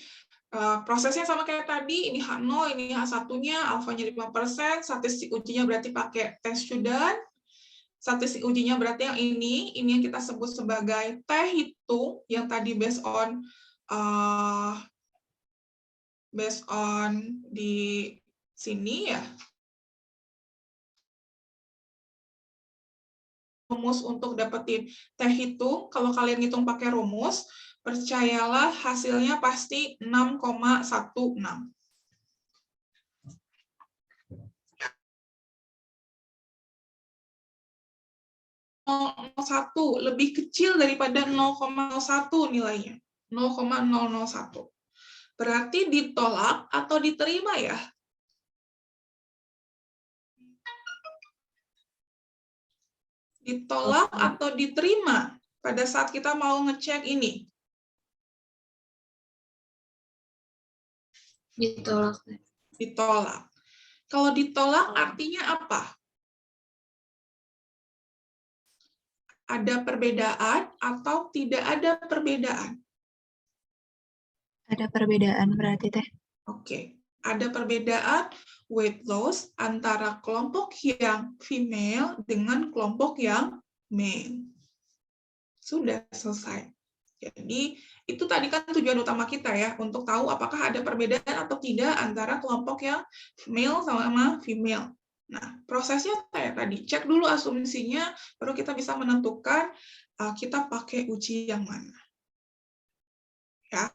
prosesnya sama kayak tadi, ini H0, ini H1-nya, alfanya 5%, statistik ujinya berarti pakai test student, statistik ujinya berarti yang ini yang kita sebut sebagai T hitung, yang tadi based on di sini ya. Rumus untuk dapetin T hitung, kalau kalian hitung pakai rumus, percayalah hasilnya pasti 6,16. satu lebih kecil daripada 0,01 nilainya. 0,001. Berarti ditolak atau diterima ya? Ditolak atau diterima pada saat kita mau ngecek ini? Ditolak. Ditolak. Kalau ditolak artinya apa? Ada perbedaan atau tidak ada perbedaan? Ada perbedaan berarti teh. Oke, ada perbedaan weight loss antara kelompok yang female dengan kelompok yang male. Sudah selesai. Jadi, itu tadi kan tujuan utama kita ya, untuk tahu apakah ada perbedaan atau tidak antara kelompok yang male sama female. Nah, prosesnya kayak tadi, cek dulu asumsinya, baru kita bisa menentukan kita pakai uji yang mana. Ya,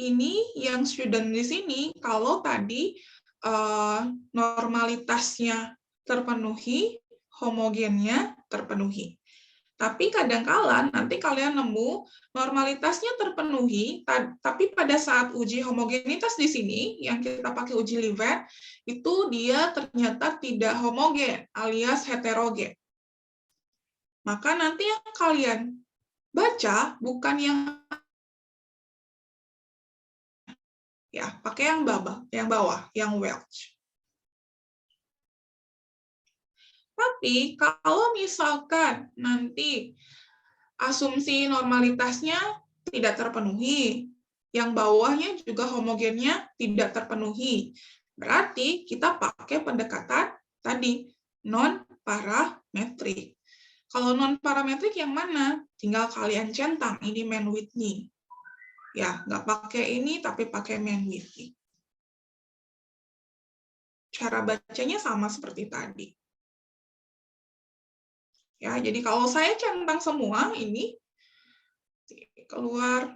ini yang student di sini, kalau tadi normalitasnya terpenuhi, homogennya terpenuhi. Tapi kadang-kala nanti kalian nemu normalitasnya terpenuhi, tapi pada saat uji homogenitas di sini, yang kita pakai uji Livet, itu dia ternyata tidak homogen, alias heterogen. Maka nanti yang kalian baca bukan pakai yang bawah, yang Welch. Tapi kalau misalkan nanti asumsi normalitasnya tidak terpenuhi, yang bawahnya juga homogennya tidak terpenuhi, berarti kita pakai pendekatan tadi, non-parametrik. Kalau non-parametrik yang mana? Tinggal kalian centang, ini Mann-Whitney. Ya, nggak pakai ini, tapi pakai Mann-Whitney. Cara bacanya sama seperti tadi. Ya, jadi kalau saya centang semua ini keluar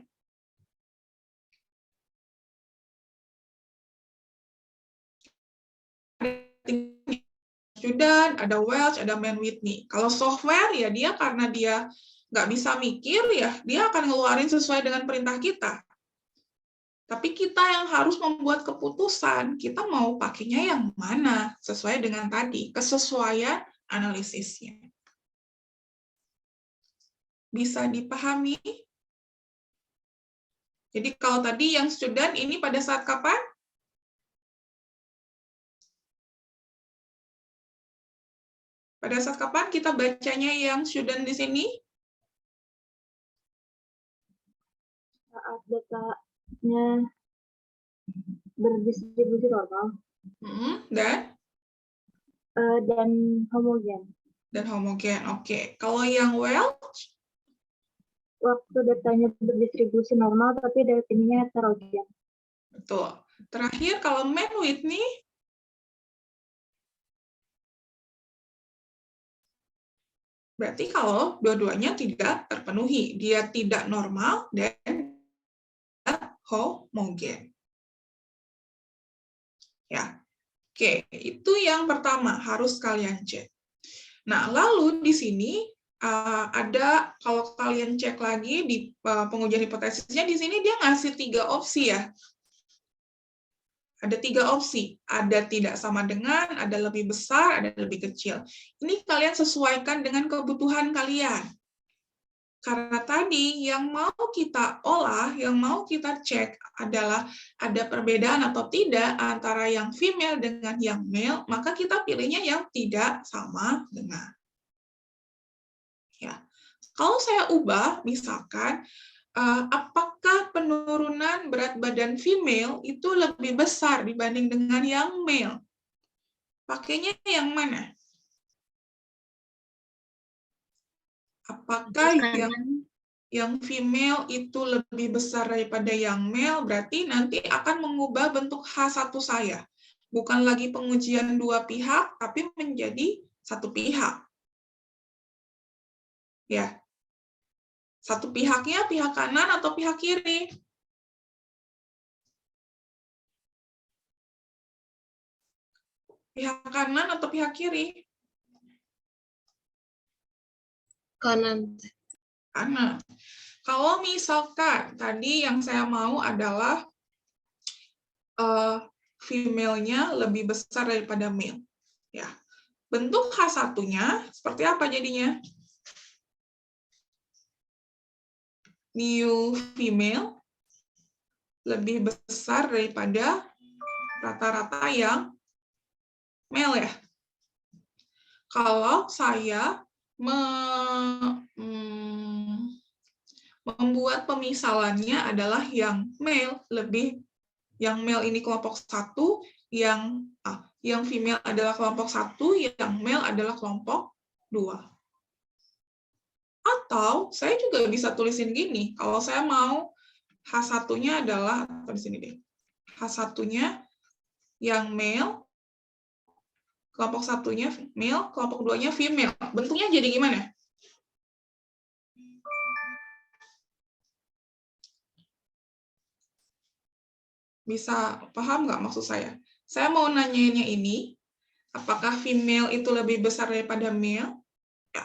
student, ada Welch, ada Mann-Whitney. Kalau software ya dia karena dia nggak bisa mikir ya dia akan ngeluarin sesuai dengan perintah kita. Tapi kita yang harus membuat keputusan, kita mau pakainya yang mana sesuai dengan tadi kesesuaian analisisnya. Bisa dipahami? Jadi kalau tadi yang student ini pada saat kapan? Pada saat kapan kita bacanya yang student di sini? Saat datanya berdistribusi normal. Dan homogen. Dan homogen, oke. Kalau yang Welch? Waktu datanya berdistribusi normal, tapi datanya heterogen. Betul. Terakhir, kalau Mann-Whitney? Berarti kalau dua-duanya tidak terpenuhi. Dia tidak normal dan homogen. Ya. Oke, itu yang pertama harus kalian cek. Nah, lalu di sini ada, kalau kalian cek lagi di pengujian hipotesisnya, di sini dia ngasih 3 opsi ya. Ada 3 opsi. Ada tidak sama dengan, ada lebih besar, ada lebih kecil. Ini kalian sesuaikan dengan kebutuhan kalian. Karena tadi yang mau kita olah, yang mau kita cek adalah ada perbedaan atau tidak antara yang female dengan yang male, maka kita pilihnya yang tidak sama dengan. Ya. Kalau saya ubah, misalkan, apakah penurunan berat badan female itu lebih besar dibanding dengan yang male? Pakainya yang mana? Apakah yang female itu lebih besar daripada yang male, berarti nanti akan mengubah bentuk H1 saya. Bukan lagi pengujian dua pihak, tapi menjadi satu pihak. Ya. Satu pihaknya pihak kanan atau pihak kiri? Pihak kanan atau pihak kiri? Kanan. Kanan. Kalau misalkan tadi yang saya mau adalah female-nya lebih besar daripada male. Ya. Bentuk H1-nya seperti apa jadinya? New female lebih besar daripada rata-rata yang male ya. Kalau saya membuat pemisalannya adalah yang male ini kelompok 1, yang female adalah kelompok 1, yang male adalah kelompok 2. Atau saya juga bisa tulisin gini, kalau saya mau H1-nya adalah, atau di sini deh, H1-nya yang male, kelompok 1-nya male, kelompok 2-nya female. Bentuknya jadi gimana? Bisa paham nggak maksud saya? Saya mau nanyainnya ini, apakah female itu lebih besar daripada male? Ya.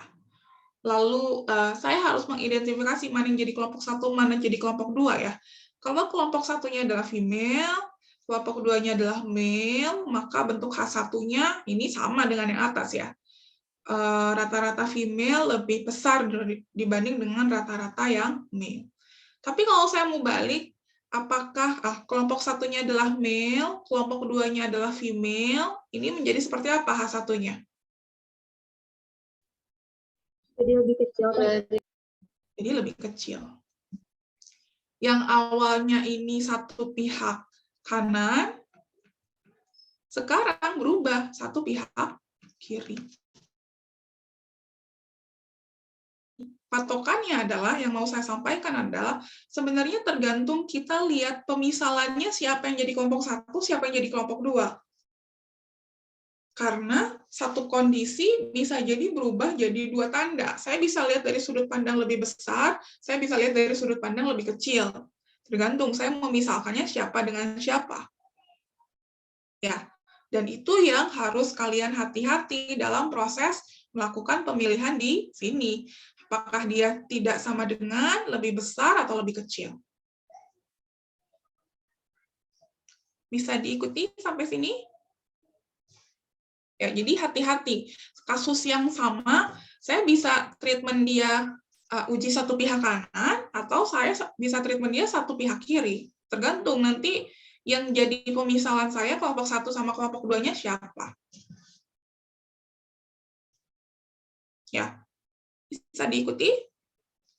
Lalu saya harus mengidentifikasi mana yang jadi kelompok 1, mana yang jadi kelompok 2 ya. Kalau kelompok 1-nya adalah female, kelompok 2-nya adalah male, maka bentuk H1-nya ini sama dengan yang atas ya. Rata-rata female lebih besar dibanding dengan rata-rata yang male. Tapi kalau saya mau balik, apakah kelompok 1-nya adalah male, kelompok 2-nya adalah female, ini menjadi seperti apa H1-nya? Jadi lebih kecil. Jadi lebih kecil. Yang awalnya ini satu pihak kanan, sekarang berubah satu pihak kiri. Patokannya adalah, yang mau saya sampaikan adalah, sebenarnya tergantung kita lihat pemisalannya siapa yang jadi kelompok 1, siapa yang jadi kelompok 2. Karena satu kondisi bisa jadi berubah jadi 2 tanda. Saya bisa lihat dari sudut pandang lebih besar, saya bisa lihat dari sudut pandang lebih kecil. Tergantung saya memisalkannya siapa dengan siapa. Ya, dan itu yang harus kalian hati-hati dalam proses melakukan pemilihan di sini. Apakah dia tidak sama dengan, lebih besar, atau lebih kecil. Bisa diikuti sampai sini? Ya, jadi hati-hati. Kasus yang sama, saya bisa treatment dia uji satu pihak kanan, atau saya bisa treatment dia satu pihak kiri. Tergantung nanti yang jadi pemisalan saya kelompok 1 sama kelompok 2-nya siapa. Ya, bisa diikuti?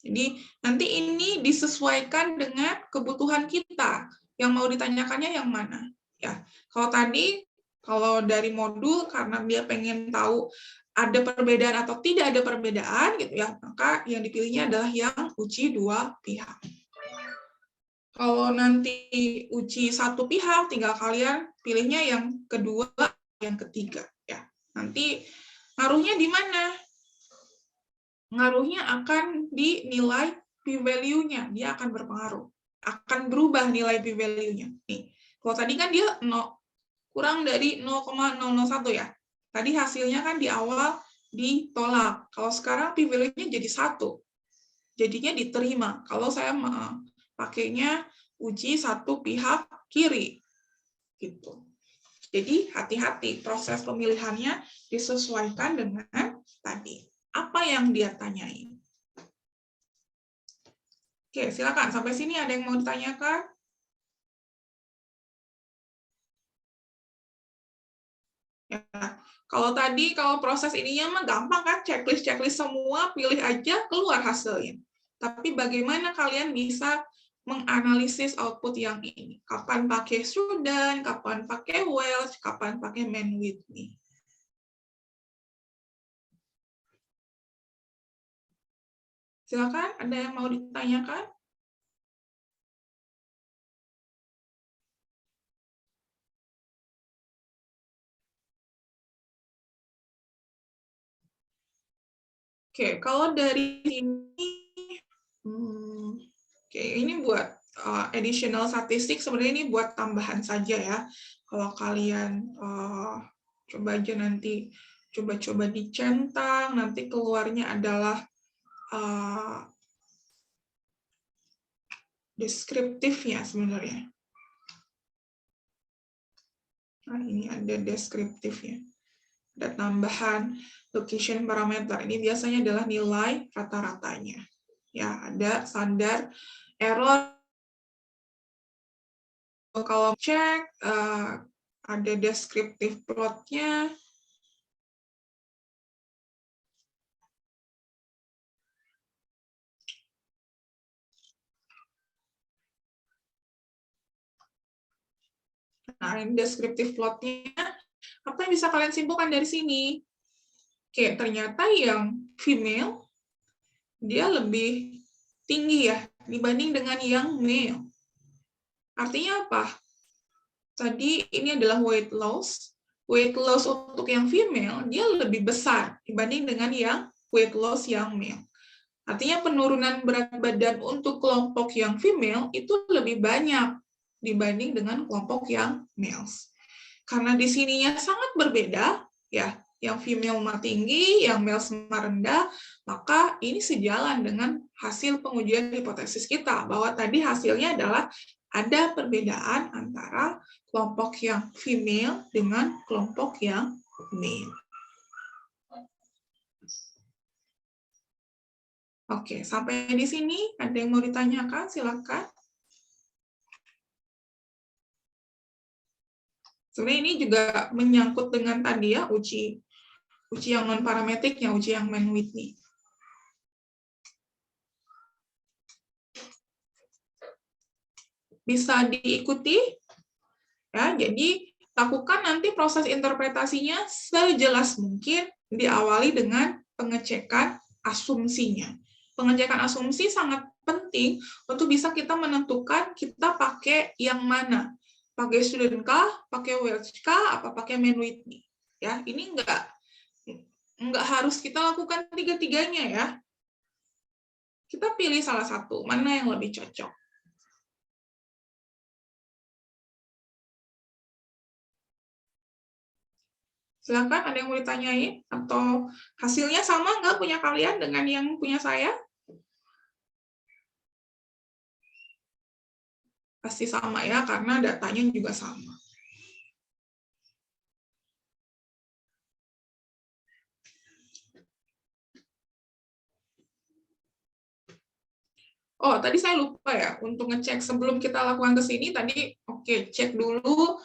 Jadi nanti ini disesuaikan dengan kebutuhan kita. Yang mau ditanyakannya yang mana? Ya, kalau dari modul karena dia pengen tahu ada perbedaan atau tidak ada perbedaan gitu ya, maka yang dipilihnya adalah yang uji 2 pihak. Kalau nanti uji 1 pihak, tinggal kalian pilihnya yang kedua, yang ketiga ya. Nanti ngaruhnya di mana? Ngaruhnya akan di nilai p-value-nya, dia akan berpengaruh. Akan berubah nilai p-value-nya. Nih, kalau tadi kan dia kurang dari 0,001 ya. Tadi hasilnya kan di awal ditolak. Kalau sekarang p-value-nya jadi 1. Jadinya diterima. Kalau saya pakainya uji 1 pihak kiri. Gitu. Jadi hati-hati, proses pemilihannya disesuaikan dengan tadi. Apa yang dia tanyain? Oke, silakan. Sampai sini ada yang mau ditanyakan? Ya. Kalau proses ininya mah gampang kan, checklist semua, pilih aja, keluar hasilnya. Tapi bagaimana kalian bisa menganalisis output yang ini? Kapan pakai student, kapan pakai Welch, kapan pakai man with me? Silakan, ada yang mau ditanyakan? Oke, kalau dari sini, oke, ini buat additional statistik, sebenarnya ini buat tambahan saja ya. Kalau kalian coba aja nanti, coba-coba dicentang, nanti keluarnya adalah deskriptifnya sebenarnya. Nah, ini ada deskriptifnya. Ada tambahan location parameter. Ini biasanya adalah nilai rata-ratanya. Ya, ada standar error. Kalau cek, ada deskriptif plotnya. Nah, ini deskriptif plotnya. Apa yang bisa kalian simpulkan dari sini? Oke, ternyata yang female, dia lebih tinggi ya, dibanding dengan yang male. Artinya apa? Tadi ini adalah weight loss. Weight loss untuk yang female, dia lebih besar dibanding dengan yang weight loss yang male. Artinya penurunan berat badan untuk kelompok yang female itu lebih banyak dibanding dengan kelompok yang males. Karena di sininya sangat berbeda, ya, yang female mah tinggi, yang males mah rendah, maka ini sejalan dengan hasil pengujian hipotesis kita, bahwa tadi hasilnya adalah ada perbedaan antara kelompok yang female dengan kelompok yang male. Oke, sampai di sini ada yang mau ditanyakan? Silakan. Sebenarnya ini juga menyangkut dengan tadi ya, uji yang non parametrik, yang uji yang Mann-Whitney. Bisa diikuti ya. Jadi lakukan nanti proses interpretasinya sejelas mungkin, diawali dengan pengecekan asumsinya. Pengecekan asumsi sangat penting untuk bisa kita menentukan kita pakai yang mana. Pakai student kah, pakai Welch kah, apa pakai Mann-Whitney. Ya, ini enggak harus kita lakukan tiga-tiganya ya. Kita pilih salah satu, mana yang lebih cocok. Silakan, ada yang mau ditanyain? Atau hasilnya sama nggak punya kalian dengan yang punya saya? Pasti sama ya, karena datanya juga sama. Oh, tadi saya lupa ya, untuk ngecek sebelum kita lakukan ke sini, tadi oke, cek dulu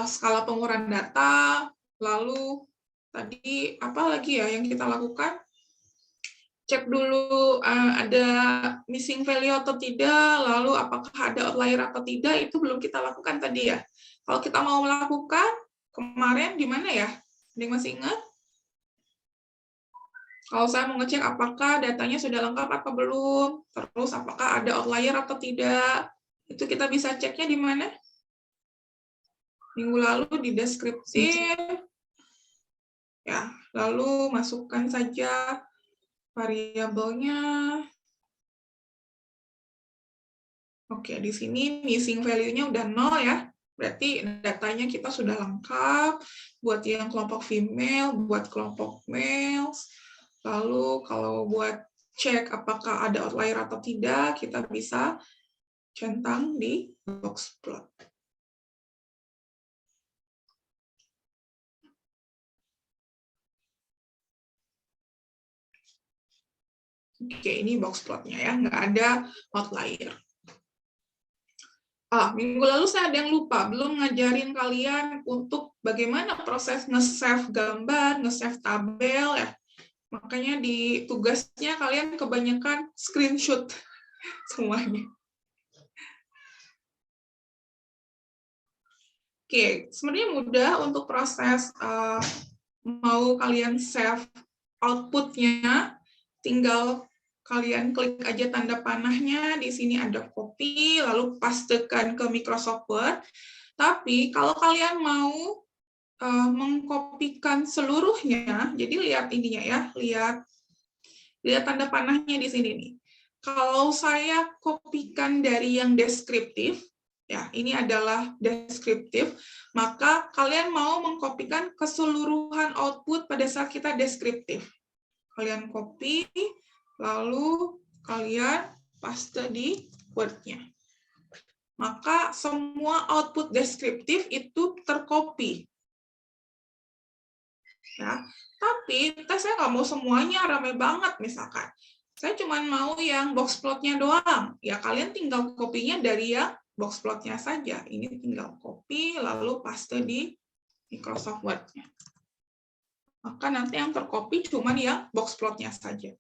skala pengumpulan data, lalu tadi apa lagi ya yang kita lakukan? Cek dulu ada missing value atau tidak, lalu apakah ada outlier atau tidak, itu belum kita lakukan tadi ya. Kalau kita mau melakukan, kemarin di mana ya? Ada yang masih ingat? Kalau saya mau ngecek apakah datanya sudah lengkap atau belum, terus apakah ada outlier atau tidak, itu kita bisa ceknya di mana? Minggu lalu di deskriptif, ya, lalu masukkan saja variabelnya. Oke, di sini missing value-nya udah 0 ya. Berarti datanya kita sudah lengkap buat yang kelompok female, buat kelompok males. Lalu kalau buat cek apakah ada outlier atau tidak, kita bisa centang di box plot. Oke, ini box plotnya ya, nggak ada outlier. Minggu lalu saya ada yang lupa, belum ngajarin kalian untuk bagaimana proses nge-save gambar, nge-save tabel ya. Makanya di tugasnya kalian kebanyakan screenshot semuanya. Oke, sebenarnya mudah untuk proses mau kalian save outputnya, tinggal kalian klik aja tanda panahnya, di sini ada copy, lalu pastekan ke Microsoft Word. Tapi kalau kalian mau mengkopikan seluruhnya, jadi lihat ininya ya, lihat tanda panahnya di sini nih. Kalau saya kopikan dari yang deskriptif, ya ini adalah deskriptif, maka kalian mau mengkopikan keseluruhan output pada saat kita deskriptif. Kalian copy, lalu kalian paste di Word-nya. Maka semua output deskriptif itu tercopy. Ya, tapi saya nggak mau semuanya rame banget misalkan. Saya cuma mau yang box plotnya doang. Ya kalian tinggal kopinya dari yang box plotnya saja. Ini tinggal copy lalu paste di Microsoft Word-nya. Maka nanti yang tercopy cuma yang box plotnya saja.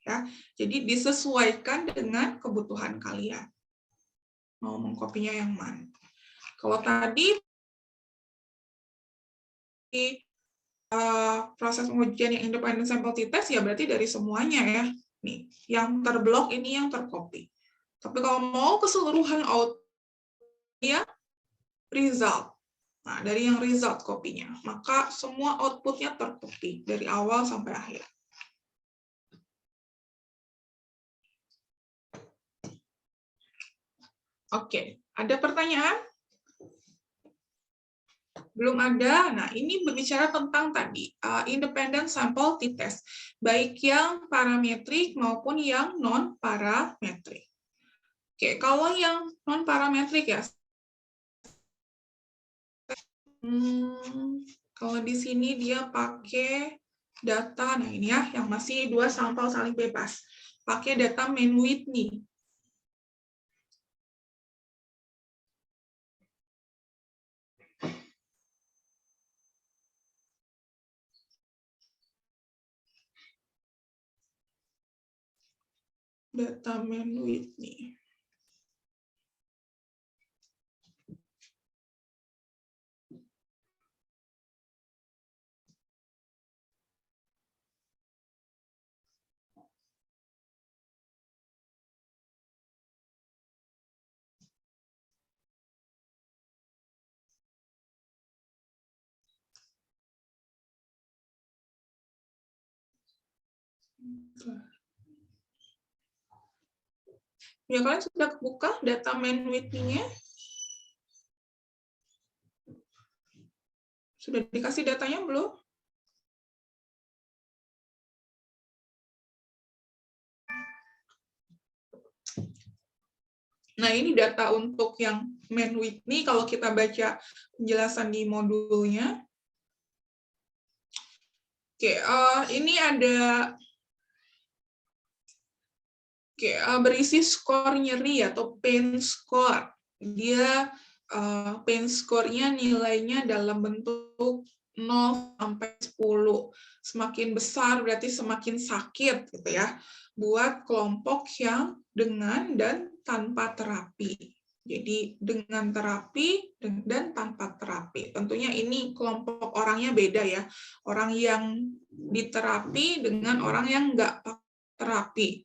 Ya, jadi disesuaikan dengan kebutuhan kalian. Mau mengkopinya yang mana? Kalau tadi proses pengujian yang independent sample t-test ya berarti dari semuanya ya. Nih, yang terblok ini yang tercopy. Tapi kalau mau keseluruhan output ya result. Nah, dari yang result kopinya, maka semua outputnya tercopy dari awal sampai akhir. Oke, ada pertanyaan? Belum ada. Nah, ini berbicara tentang tadi, independent sample t-test, baik yang parametrik maupun yang non-parametrik. Oke, kalau yang non-parametrik ya, kalau di sini dia pakai data, nah ini ya, yang masih 2 sampel saling bebas. Pakai data Mann-Whitney. Data Mann-Whitney. Ya, kalian sudah buka data Mann-Whitney-nya? Sudah dikasih datanya belum? Nah, ini data untuk yang Mann-Whitney, kalau kita baca penjelasan di modulnya. Oke, ini ada berisi skor nyeri atau pain score. Dia pain score-nya nilainya dalam bentuk 0 sampai 10. Semakin besar berarti semakin sakit gitu ya. Buat kelompok yang dengan dan tanpa terapi. Jadi dengan terapi dan tanpa terapi. Tentunya ini kelompok orangnya beda ya. Orang yang diterapi dengan orang yang nggak terapi.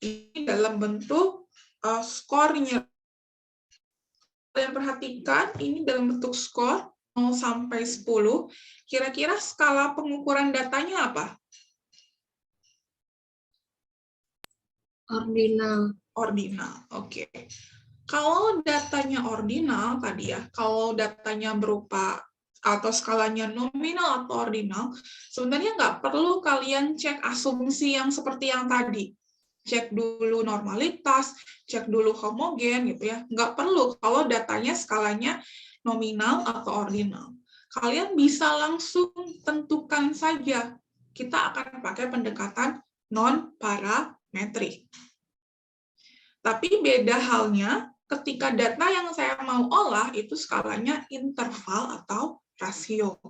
Ini dalam bentuk skornya. Kalian perhatikan, ini dalam bentuk skor 0 sampai 10. Kira-kira skala pengukuran datanya apa? Ordinal. Ordinal, oke. Kalau datanya ordinal tadi ya, kalau datanya berupa atau skalanya nominal atau ordinal, sebenarnya nggak perlu kalian cek asumsi yang seperti yang tadi. Cek dulu normalitas, cek dulu homogen gitu ya. Nggak perlu kalau datanya skalanya nominal atau ordinal. Kalian bisa langsung tentukan saja kita akan pakai pendekatan non-parametrik. Tapi beda halnya ketika data yang saya mau olah itu skalanya interval atau rasio.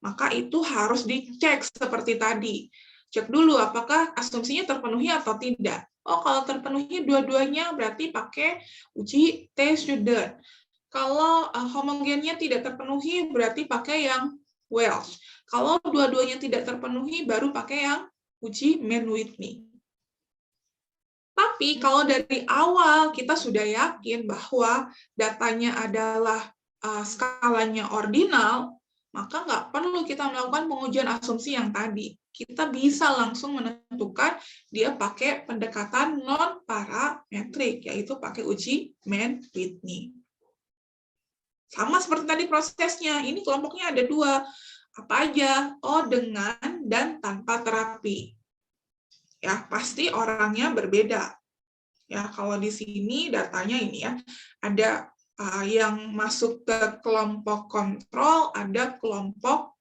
Maka itu harus dicek seperti tadi. Cek dulu apakah asumsinya terpenuhi atau tidak. Oh, kalau terpenuhi dua-duanya berarti pakai uji T-student. Kalau homogennya tidak terpenuhi berarti pakai yang Welch. Kalau dua-duanya tidak terpenuhi baru pakai yang uji Mann-Whitney. Tapi kalau dari awal kita sudah yakin bahwa datanya adalah skalanya ordinal, maka nggak perlu kita melakukan pengujian asumsi yang tadi. Kita bisa langsung menentukan dia pakai pendekatan non-parametrik, yaitu pakai uji Mann-Whitney. Sama seperti tadi prosesnya, ini kelompoknya ada dua. Apa aja? Oh, dengan dan tanpa terapi. Ya, pasti orangnya berbeda. Ya, kalau di sini datanya ini ya, ada yang masuk ke kelompok kontrol, ada kelompok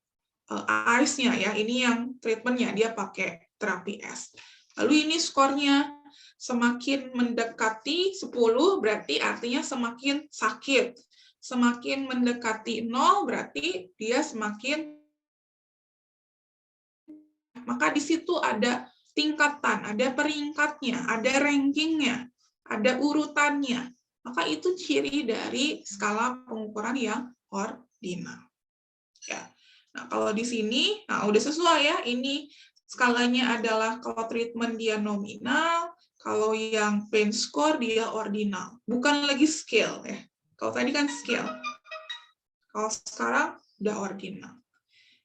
AIS-nya ya. Ini yang treatmentnya, dia pakai terapi S. Lalu ini skornya semakin mendekati 10 berarti artinya semakin sakit. Semakin mendekati 0 berarti dia semakin, maka di situ ada tingkatan, ada peringkatnya, ada rankingnya, ada urutannya. Maka itu ciri dari skala pengukuran yang ordinal. Ya. Nah, kalau di sini, nah udah sesuai ya, ini skalanya adalah kalau treatment dia nominal, kalau yang pain score dia ordinal. Bukan lagi scale ya. Kalau tadi kan scale. Kalau sekarang udah ordinal.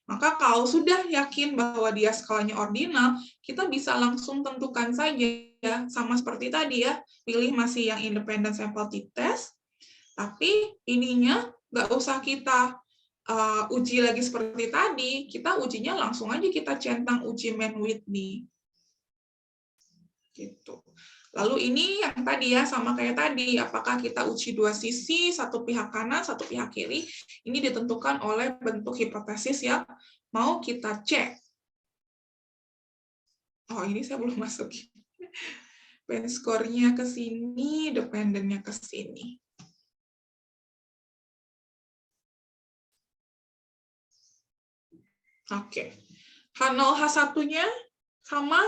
Maka kalau sudah yakin bahwa dia skalanya ordinal, kita bisa langsung tentukan saja ya, sama seperti tadi ya, pilih masih yang independent sample t-test, tapi ininya nggak usah kita uji lagi seperti tadi, kita ujinya langsung aja kita centang uji Mann-Whitney. Gitu. Lalu ini yang tadi ya, sama kayak tadi, apakah kita uji dua sisi, satu pihak kanan, satu pihak kiri, ini ditentukan oleh bentuk hipotesis yang mau kita cek. Oh, ini saya belum masukin. Pain score-nya ke sini, dependent-nya ke sini. Oke. H0, H1-nya sama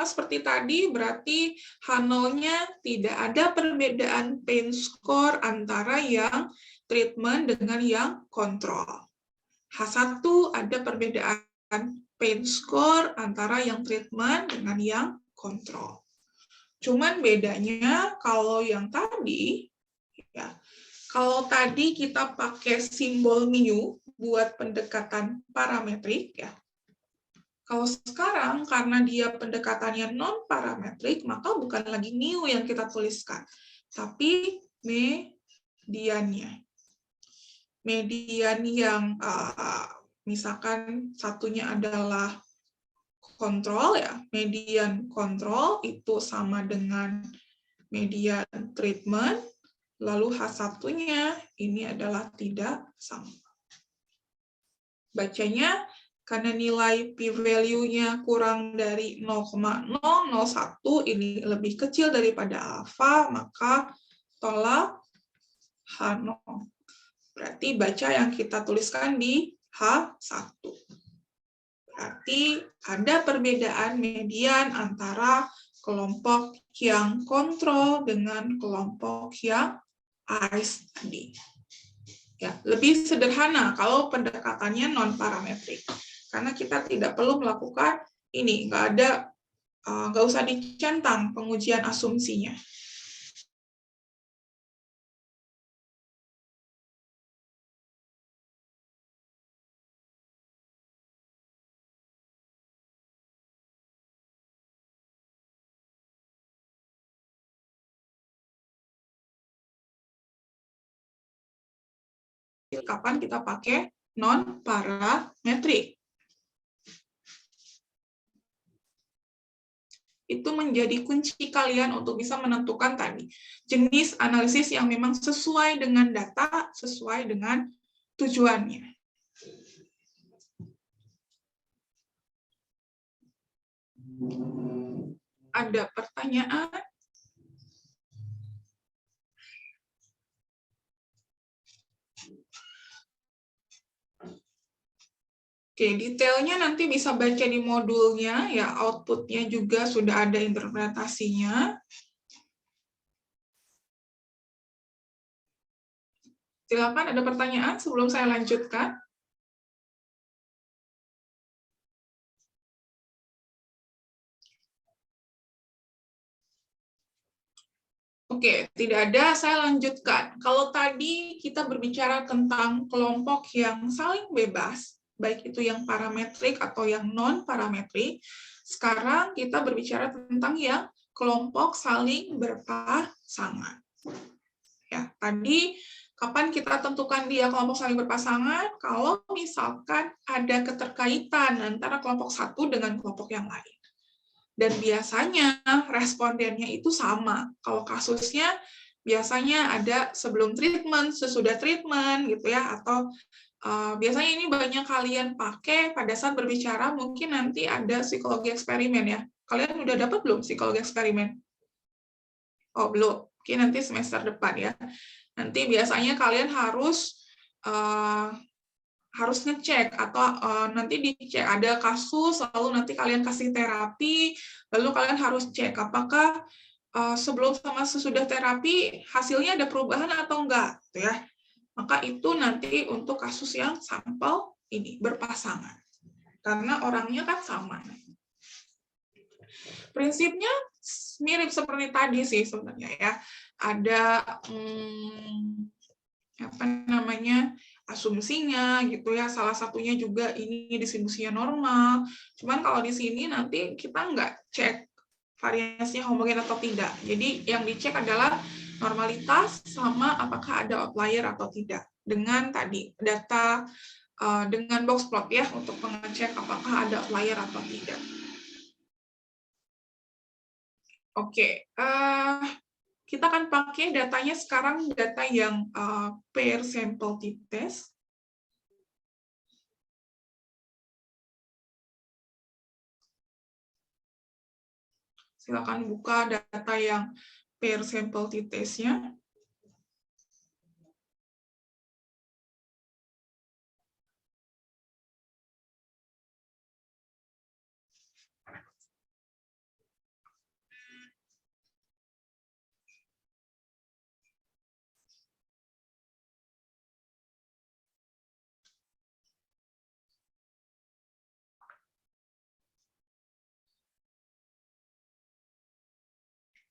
seperti tadi, berarti H0-nya tidak ada perbedaan pain score antara yang treatment dengan yang kontrol. H1 ada perbedaan pain score antara yang treatment dengan yang kontrol. Cuman bedanya kalau yang tadi, ya, kalau tadi kita pakai simbol mu buat pendekatan parametrik, ya. Kalau sekarang, karena dia pendekatannya non-parametrik, maka bukan lagi mu yang kita tuliskan, tapi mediannya. Median yang misalkan satunya adalah kontrol, ya, median kontrol itu sama dengan median treatment, lalu H1-nya ini adalah tidak sama. Bacanya, karena nilai p-value-nya kurang dari 0,001, ini lebih kecil daripada alfa, maka tolak H0. Berarti baca yang kita tuliskan di H1. Berarti ada perbedaan median antara kelompok yang kontrol dengan kelompok yang AIS tadi. Ya, lebih sederhana kalau pendekatannya non-parametrik. Karena kita tidak perlu melakukan ini, nggak usah dicentang pengujian asumsinya. Kapan kita pakai non-parametrik. Itu menjadi kunci kalian untuk bisa menentukan tadi jenis analisis yang memang sesuai dengan data, sesuai dengan tujuannya. ada pertanyaan? Oke, detailnya nanti bisa baca di modulnya, ya outputnya juga sudah ada interpretasinya. Silakan, ada pertanyaan sebelum saya lanjutkan? Oke, tidak ada, saya lanjutkan. Kalau tadi kita berbicara tentang kelompok yang saling bebas, baik itu yang parametrik atau yang non-parametrik, sekarang kita berbicara tentang yang kelompok saling berpasangan. Ya, tadi kapan kita tentukan dia kelompok saling berpasangan? Kalau misalkan ada keterkaitan antara kelompok satu dengan kelompok yang lain. Dan biasanya respondennya itu sama. Kalau kasusnya biasanya ada sebelum treatment, sesudah treatment, gitu ya. Atau biasanya ini banyak kalian pakai pada saat berbicara, mungkin nanti ada psikologi eksperimen ya. Kalian udah dapat belum psikologi eksperimen? Oh, belum. Mungkin nanti semester depan ya. Nanti biasanya kalian harus ngecek atau nanti dicek ada kasus, lalu nanti kalian kasih terapi, lalu kalian harus cek apakah sebelum sama sesudah terapi hasilnya ada perubahan atau enggak, gitu ya. Maka itu nanti untuk kasus yang sampel ini berpasangan, karena orangnya kan sama. Prinsipnya mirip seperti tadi sih sebenarnya ya. Ada apa namanya, asumsinya gitu ya, salah satunya juga ini distribusinya normal. Cuman kalau di sini nanti kita nggak cek variasinya homogen atau tidak. Jadi yang dicek adalah normalitas sama apakah ada outlier atau tidak. Dengan tadi data dengan box plot ya untuk mengecek apakah ada outlier atau tidak. Oke, kita akan pakai datanya sekarang, data yang pair sample t-test. Silakan buka data yang pair sample t-test-nya.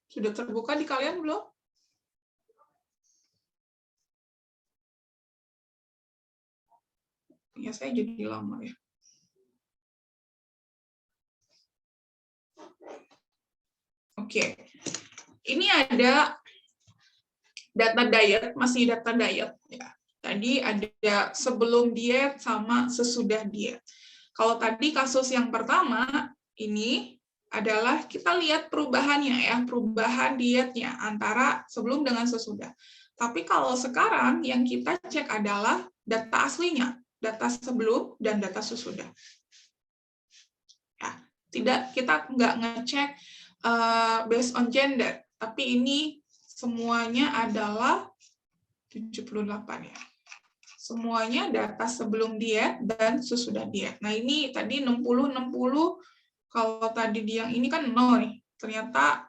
Sudah terbuka di kalian belum? Ya, saya jadi lama ya. Oke. Ini ada data diet, masih data diet ya. Tadi ada sebelum diet sama sesudah diet. Kalau tadi kasus yang pertama ini adalah kita lihat perubahannya ya, perubahan dietnya antara sebelum dengan sesudah. Tapi kalau sekarang yang kita cek adalah data aslinya, data sebelum dan data sesudah. Ya, tidak, kita nggak ngecek based on gender, tapi ini semuanya adalah 78 ya. Semuanya data sebelum diet dan sesudah diet. Nah, ini tadi 60 kalau tadi yang ini kan 0 nih. Ternyata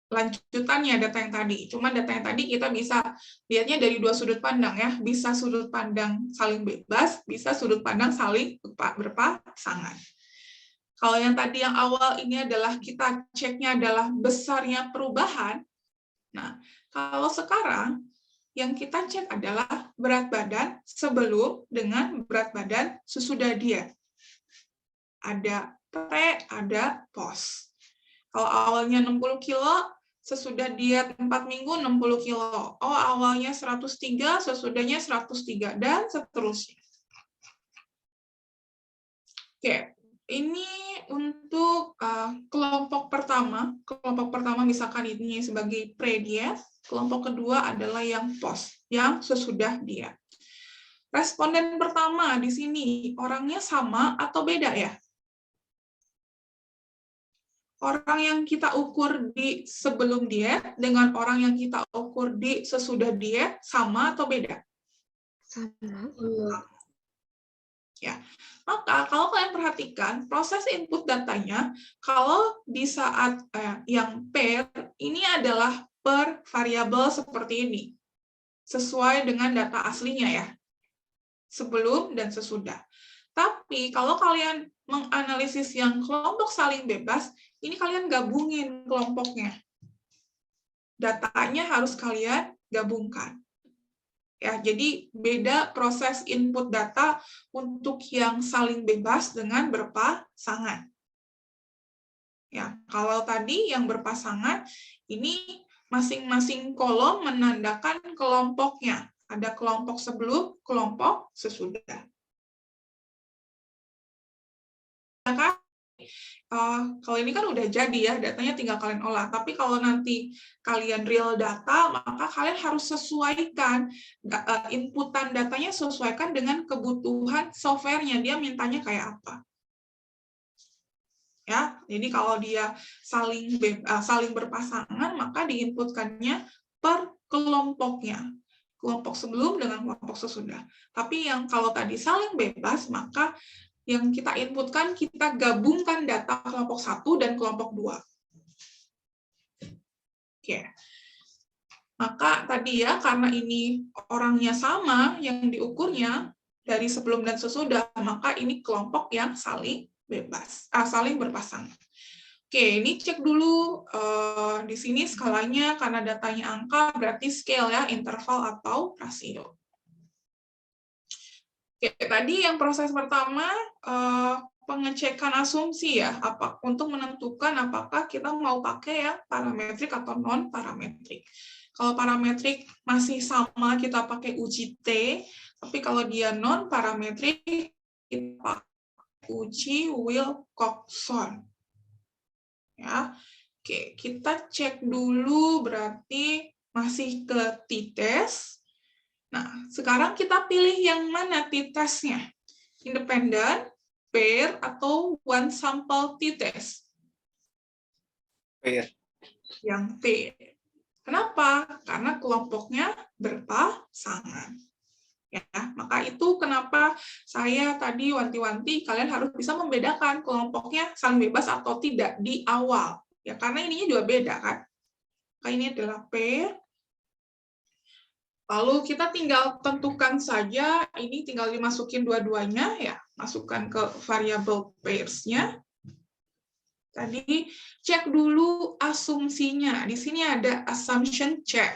lanjutannya data yang tadi. Cuma data yang tadi kita bisa lihatnya dari dua sudut pandang ya. Bisa sudut pandang saling bebas, bisa sudut pandang saling berpasangan. Kalau yang tadi yang awal ini adalah kita ceknya adalah besarnya perubahan. Nah, kalau sekarang yang kita cek adalah berat badan sebelum dengan berat badan sesudah diet. Ada pre, ada post. Kalau awalnya 60 kilo, sesudah diet 4 minggu 60 kilo. Oh, awalnya 103, sesudahnya 103, dan seterusnya. Oke, ini untuk kelompok pertama. Kelompok pertama misalkan ini sebagai pre-diet. Kelompok kedua adalah yang post, yang sesudah diet. Responden pertama di sini orangnya sama atau beda ya? orang yang kita ukur di sebelum diet dengan orang yang kita ukur di sesudah diet sama atau beda? Sama. Ya, maka kalau kalian perhatikan proses input datanya, kalau di saat yang pair ini adalah per variabel seperti ini, sesuai dengan data aslinya ya, sebelum dan sesudah. Tapi kalau kalian menganalisis yang kelompok saling bebas, ini kalian gabungin kelompoknya. Datanya harus kalian gabungkan. Ya, jadi beda proses input data untuk yang saling bebas dengan berpasangan. Ya, kalau tadi yang berpasangan, ini masing-masing kolom menandakan kelompoknya. Ada kelompok sebelum, kelompok sesudah. Ya kan? Kalau ini kan udah jadi ya, datanya tinggal kalian olah. Tapi kalau nanti kalian real data, maka kalian harus sesuaikan inputan datanya, sesuaikan dengan kebutuhan softwarenya. Dia mintanya kayak apa? Ya, jadi kalau dia saling berpasangan, maka diinputkannya per kelompoknya. Kelompok sebelum dengan kelompok sesudah. Tapi yang kalau tadi saling bebas, maka yang kita inputkan, kita gabungkan data kelompok 1 dan kelompok 2. Oke. Maka tadi ya, karena ini orangnya sama, yang diukurnya dari sebelum dan sesudah, maka ini kelompok yang saling bebas, saling berpasangan. Oke, ini cek dulu di sini skalanya, karena datanya angka, berarti scale ya, interval atau rasio. Oke, tadi yang proses pertama pengecekan asumsi ya, untuk menentukan apakah kita mau pakai ya parametrik atau non parametrik. Kalau parametrik masih sama kita pakai uji T, tapi kalau dia non parametrik kita pakai uji Wilcoxon. Ya, oke, kita cek dulu berarti masih ke t-test. Nah, sekarang kita pilih yang mana t-testnya? Independen, pair, atau one sample t-test? Pair. Yang pair. Kenapa? Karena kelompoknya berpasangan. Ya, maka itu kenapa saya tadi wanti-wanti kalian harus bisa membedakan kelompoknya saling bebas atau tidak di awal. Ya, karena ininya juga beda kan. Maka ini adalah pair. Lalu kita tinggal tentukan saja, ini tinggal dimasukin dua-duanya, ya, masukkan ke variabel pairs-nya. Tadi cek dulu asumsinya. Di sini ada assumption check.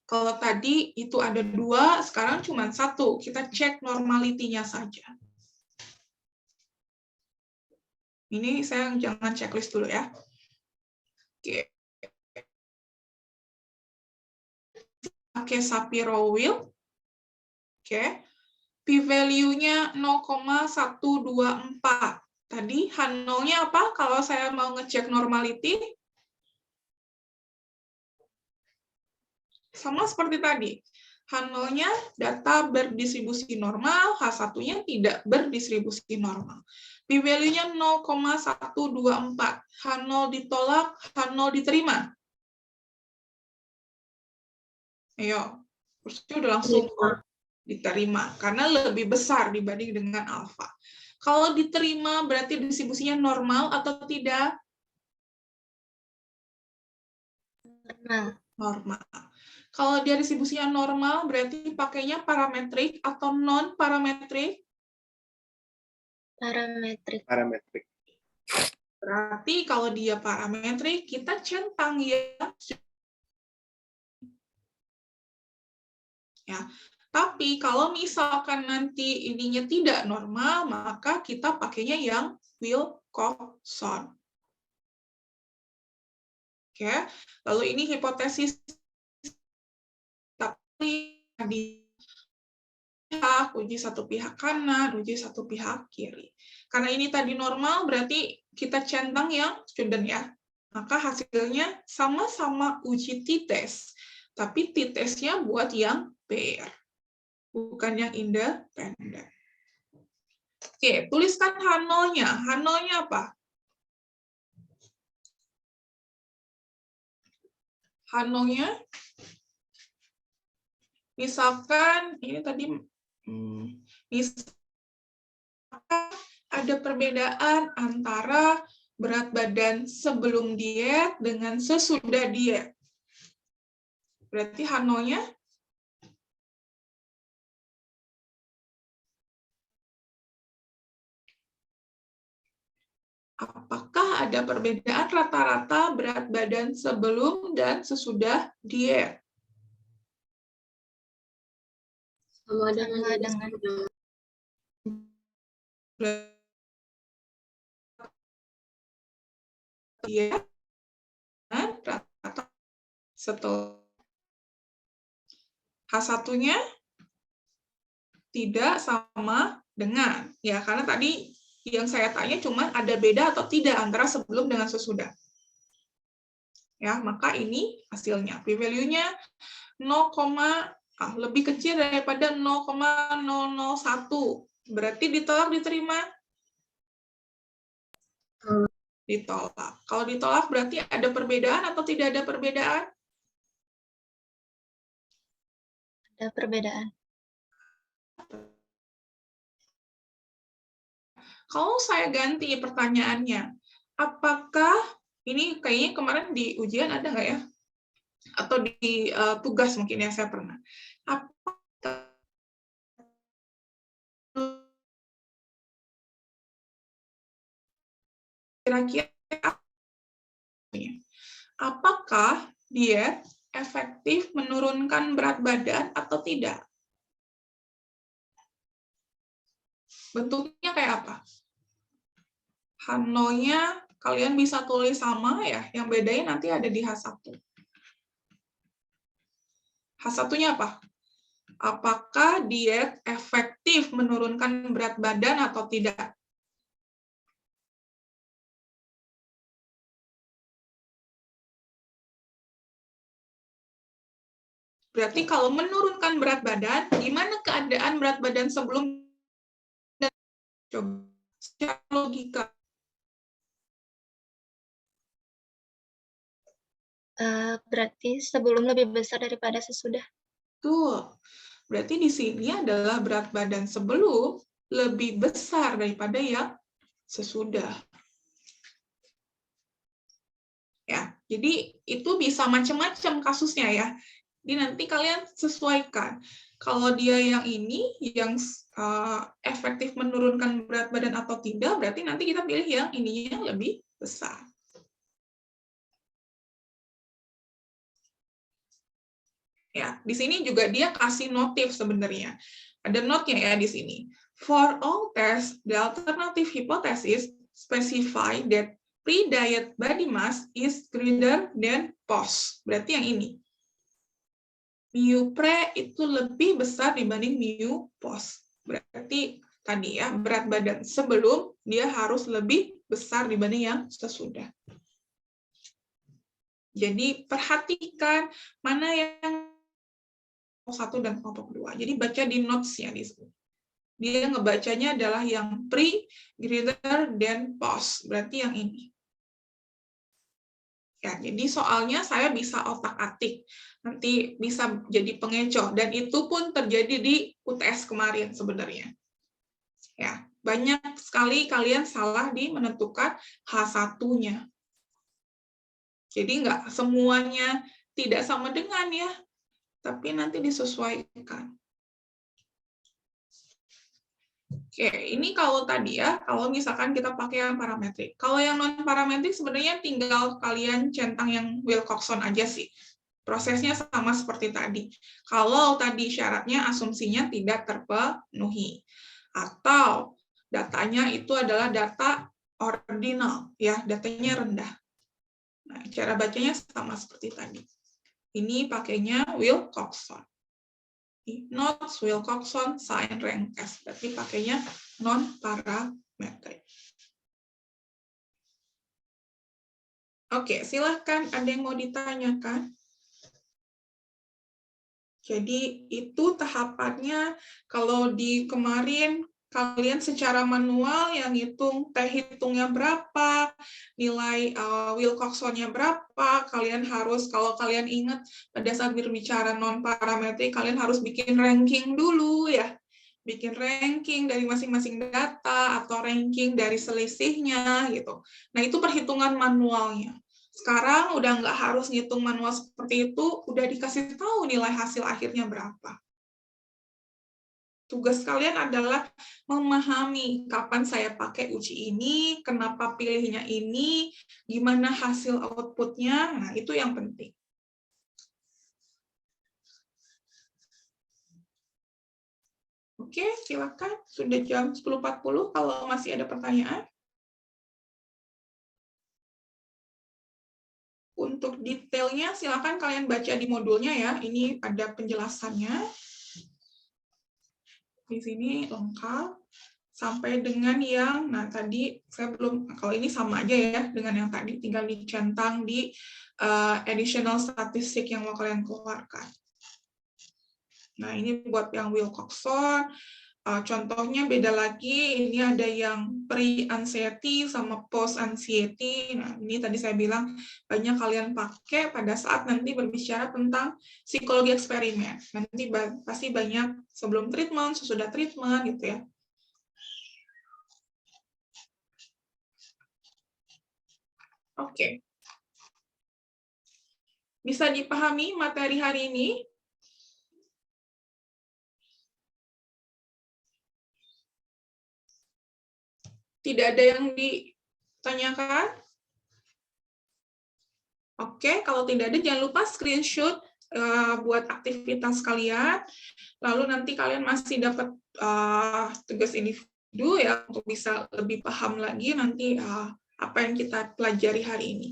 Kalau tadi itu ada 2, sekarang cuma 1. Kita cek normality-nya saja. Ini saya jangan checklist dulu ya. Oke. Pakai Shapiro wheel. Oke. P-value-nya 0,124. Tadi H0-nya apa kalau saya mau ngecek normality? Sama seperti tadi. H0-nya data berdistribusi normal, H1-nya tidak berdistribusi normal. P-value-nya 0,124. H0 ditolak, H0 diterima. Ayo, kursinya udah langsung diterima, karena lebih besar dibanding dengan alfa. Kalau diterima berarti distribusinya normal atau tidak? Normal. Kalau dia distribusinya normal, berarti pakainya parametrik atau non-parametrik? Parametrik. Parametrik. Berarti kalau dia parametrik, kita centang ya. Tapi kalau misalkan nanti ininya tidak normal, maka kita pakainya yang Wilcoxon. Oke, lalu ini hipotesis tapi di pihak, uji satu pihak kanan, uji satu pihak kiri. Karena ini tadi normal, berarti kita centang yang student ya. Maka hasilnya sama-sama uji t-test, tapi t-testnya buat yang pair, bukan yang independen. Oke, tuliskan H0-nya. H0-nya apa? Hanonya, misalkan ini tadi, misalkan ada perbedaan antara berat badan sebelum diet dengan sesudah diet. Berarti Hanonya apakah ada perbedaan rata-rata berat badan sebelum dan sesudah diet? Sama dengan Diet rata-rata setelah H1-nya tidak sama dengan, ya karena tadi yang saya tanya cuma ada beda atau tidak antara sebelum dengan sesudah. Ya, maka ini hasilnya. P-value-nya 0, lebih kecil daripada 0,001. Berarti ditolak, diterima? Ditolak. Kalau ditolak berarti ada perbedaan atau tidak ada perbedaan? ada perbedaan. Kalau saya ganti pertanyaannya, apakah ini kayaknya kemarin di ujian ada nggak ya? Atau di tugas mungkin yang saya pernah. Kira-kira apakah diet efektif menurunkan berat badan atau tidak? Bentuknya kayak apa? Hanonya kalian bisa tulis sama ya, yang bedanya nanti ada di H1. H1-nya apa? Apakah diet efektif menurunkan berat badan atau tidak? Berarti kalau menurunkan berat badan, gimana keadaan berat badan sebelum dan coba secara logika. Berarti sebelum lebih besar daripada sesudah. Tuh. Berarti di sini adalah berat badan sebelum lebih besar daripada yang sesudah. Ya, jadi itu bisa macam-macam kasusnya ya. Jadi nanti kalian sesuaikan. Kalau dia yang ini, yang efektif menurunkan berat badan atau tidak, berarti nanti kita pilih yang ininya lebih besar. Ya, di sini juga dia kasih notif sebenarnya. Ada note-nya ya di sini. For all tests, the alternative hypothesis specify that pre-diet body mass is greater than post. Berarti yang ini. Mu pre itu lebih besar dibanding mu post. Berarti tadi ya, berat badan sebelum dia harus lebih besar dibanding yang sesudah. Jadi perhatikan mana yang kelompok 1 dan kelompok 2. Jadi baca di notes-nya di sini. Dia ngebacanya adalah yang pre, greater than post. Berarti yang ini. Ya, jadi soalnya saya bisa otak-atik. Nanti bisa jadi pengecoh. Dan itu pun terjadi di UTS kemarin sebenarnya. Ya, banyak sekali kalian salah di menentukan H1-nya. Jadi nggak semuanya tidak sama dengan ya. Tapi nanti disesuaikan. Oke, ini kalau tadi ya, kalau misalkan kita pakai yang parametrik. Kalau yang non-parametrik sebenarnya tinggal kalian centang yang Wilcoxon aja sih. Prosesnya sama seperti tadi. Kalau tadi syaratnya asumsinya tidak terpenuhi. Atau datanya itu adalah data ordinal, ya, datanya rendah. Nah, cara bacanya sama seperti tadi. Ini pakainya Wilcoxon. Notes, Wilcoxon, sign, rank, test. Berarti pakainya non-parametric. Oke, silahkan. Ada yang mau ditanyakan? Jadi itu tahapannya kalau di kemarin kalian secara manual yang hitung T hitungnya berapa, nilai Wilcoxon-nya berapa, kalian harus, kalau kalian ingat pada saat berbicara non-parametrik, kalian harus bikin ranking dulu ya. Bikin ranking dari masing-masing data atau ranking dari selisihnya gitu. Nah, itu perhitungan manualnya. Sekarang udah nggak harus ngitung manual seperti itu, udah dikasih tahu nilai hasil akhirnya berapa. Tugas kalian adalah memahami kapan saya pakai uji ini, kenapa pilihnya ini, gimana hasil output-nya, nah itu yang penting. Oke, silakan. Sudah jam 10.40 kalau masih ada pertanyaan. Untuk detailnya, silakan kalian baca di modulnya ya. Ini ada penjelasannya. Di sini lengkap sampai dengan yang, nah tadi saya belum, kalau ini sama aja ya dengan yang tadi, tinggal dicentang di additional statistik yang mau kalian keluarkan. Nah ini buat yang Wilcoxon, contohnya beda lagi, ini ada yang pre-anxiety sama post-anxiety. Nah, ini tadi saya bilang banyak kalian pakai pada saat nanti berbicara tentang psikologi eksperimen. Nanti pasti banyak sebelum treatment, sesudah treatment, gitu ya. Oke. Bisa dipahami materi hari ini? Tidak ada yang ditanyakan? Oke, kalau tidak ada, jangan lupa screenshot buat aktivitas kalian. Lalu nanti kalian masih dapat tugas individu ya, untuk bisa lebih paham lagi nanti apa yang kita pelajari hari ini.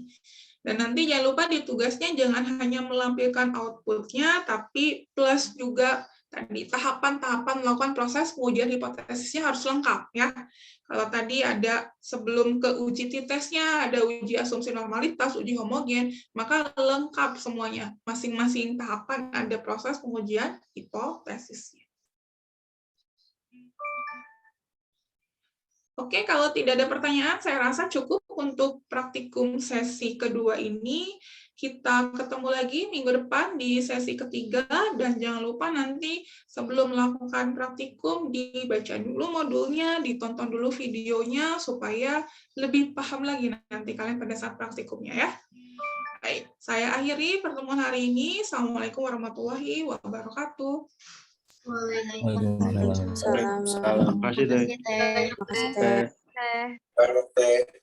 Dan nanti jangan lupa di tugasnya jangan hanya melampirkan output-nya, tapi plus juga tadi tahapan-tahapan melakukan proses pengujian hipotesisnya harus lengkap ya. Kalau tadi ada sebelum ke uji t-testnya, ada uji asumsi normalitas, uji homogen, maka lengkap semuanya. Masing-masing tahapan ada proses pengujian hipotesisnya. Oke, kalau tidak ada pertanyaan, saya rasa cukup untuk praktikum sesi kedua ini. Kita ketemu lagi minggu depan di sesi ketiga, dan jangan lupa nanti sebelum melakukan praktikum, dibaca dulu modulnya, ditonton dulu videonya, supaya lebih paham lagi nanti kalian pada saat praktikumnya ya. Baik, saya akhiri pertemuan hari ini. Assalamualaikum warahmatullahi wabarakatuh. Waalaikumsalam. Terima kasih, Teh. Terima kasih, Teh. Teh.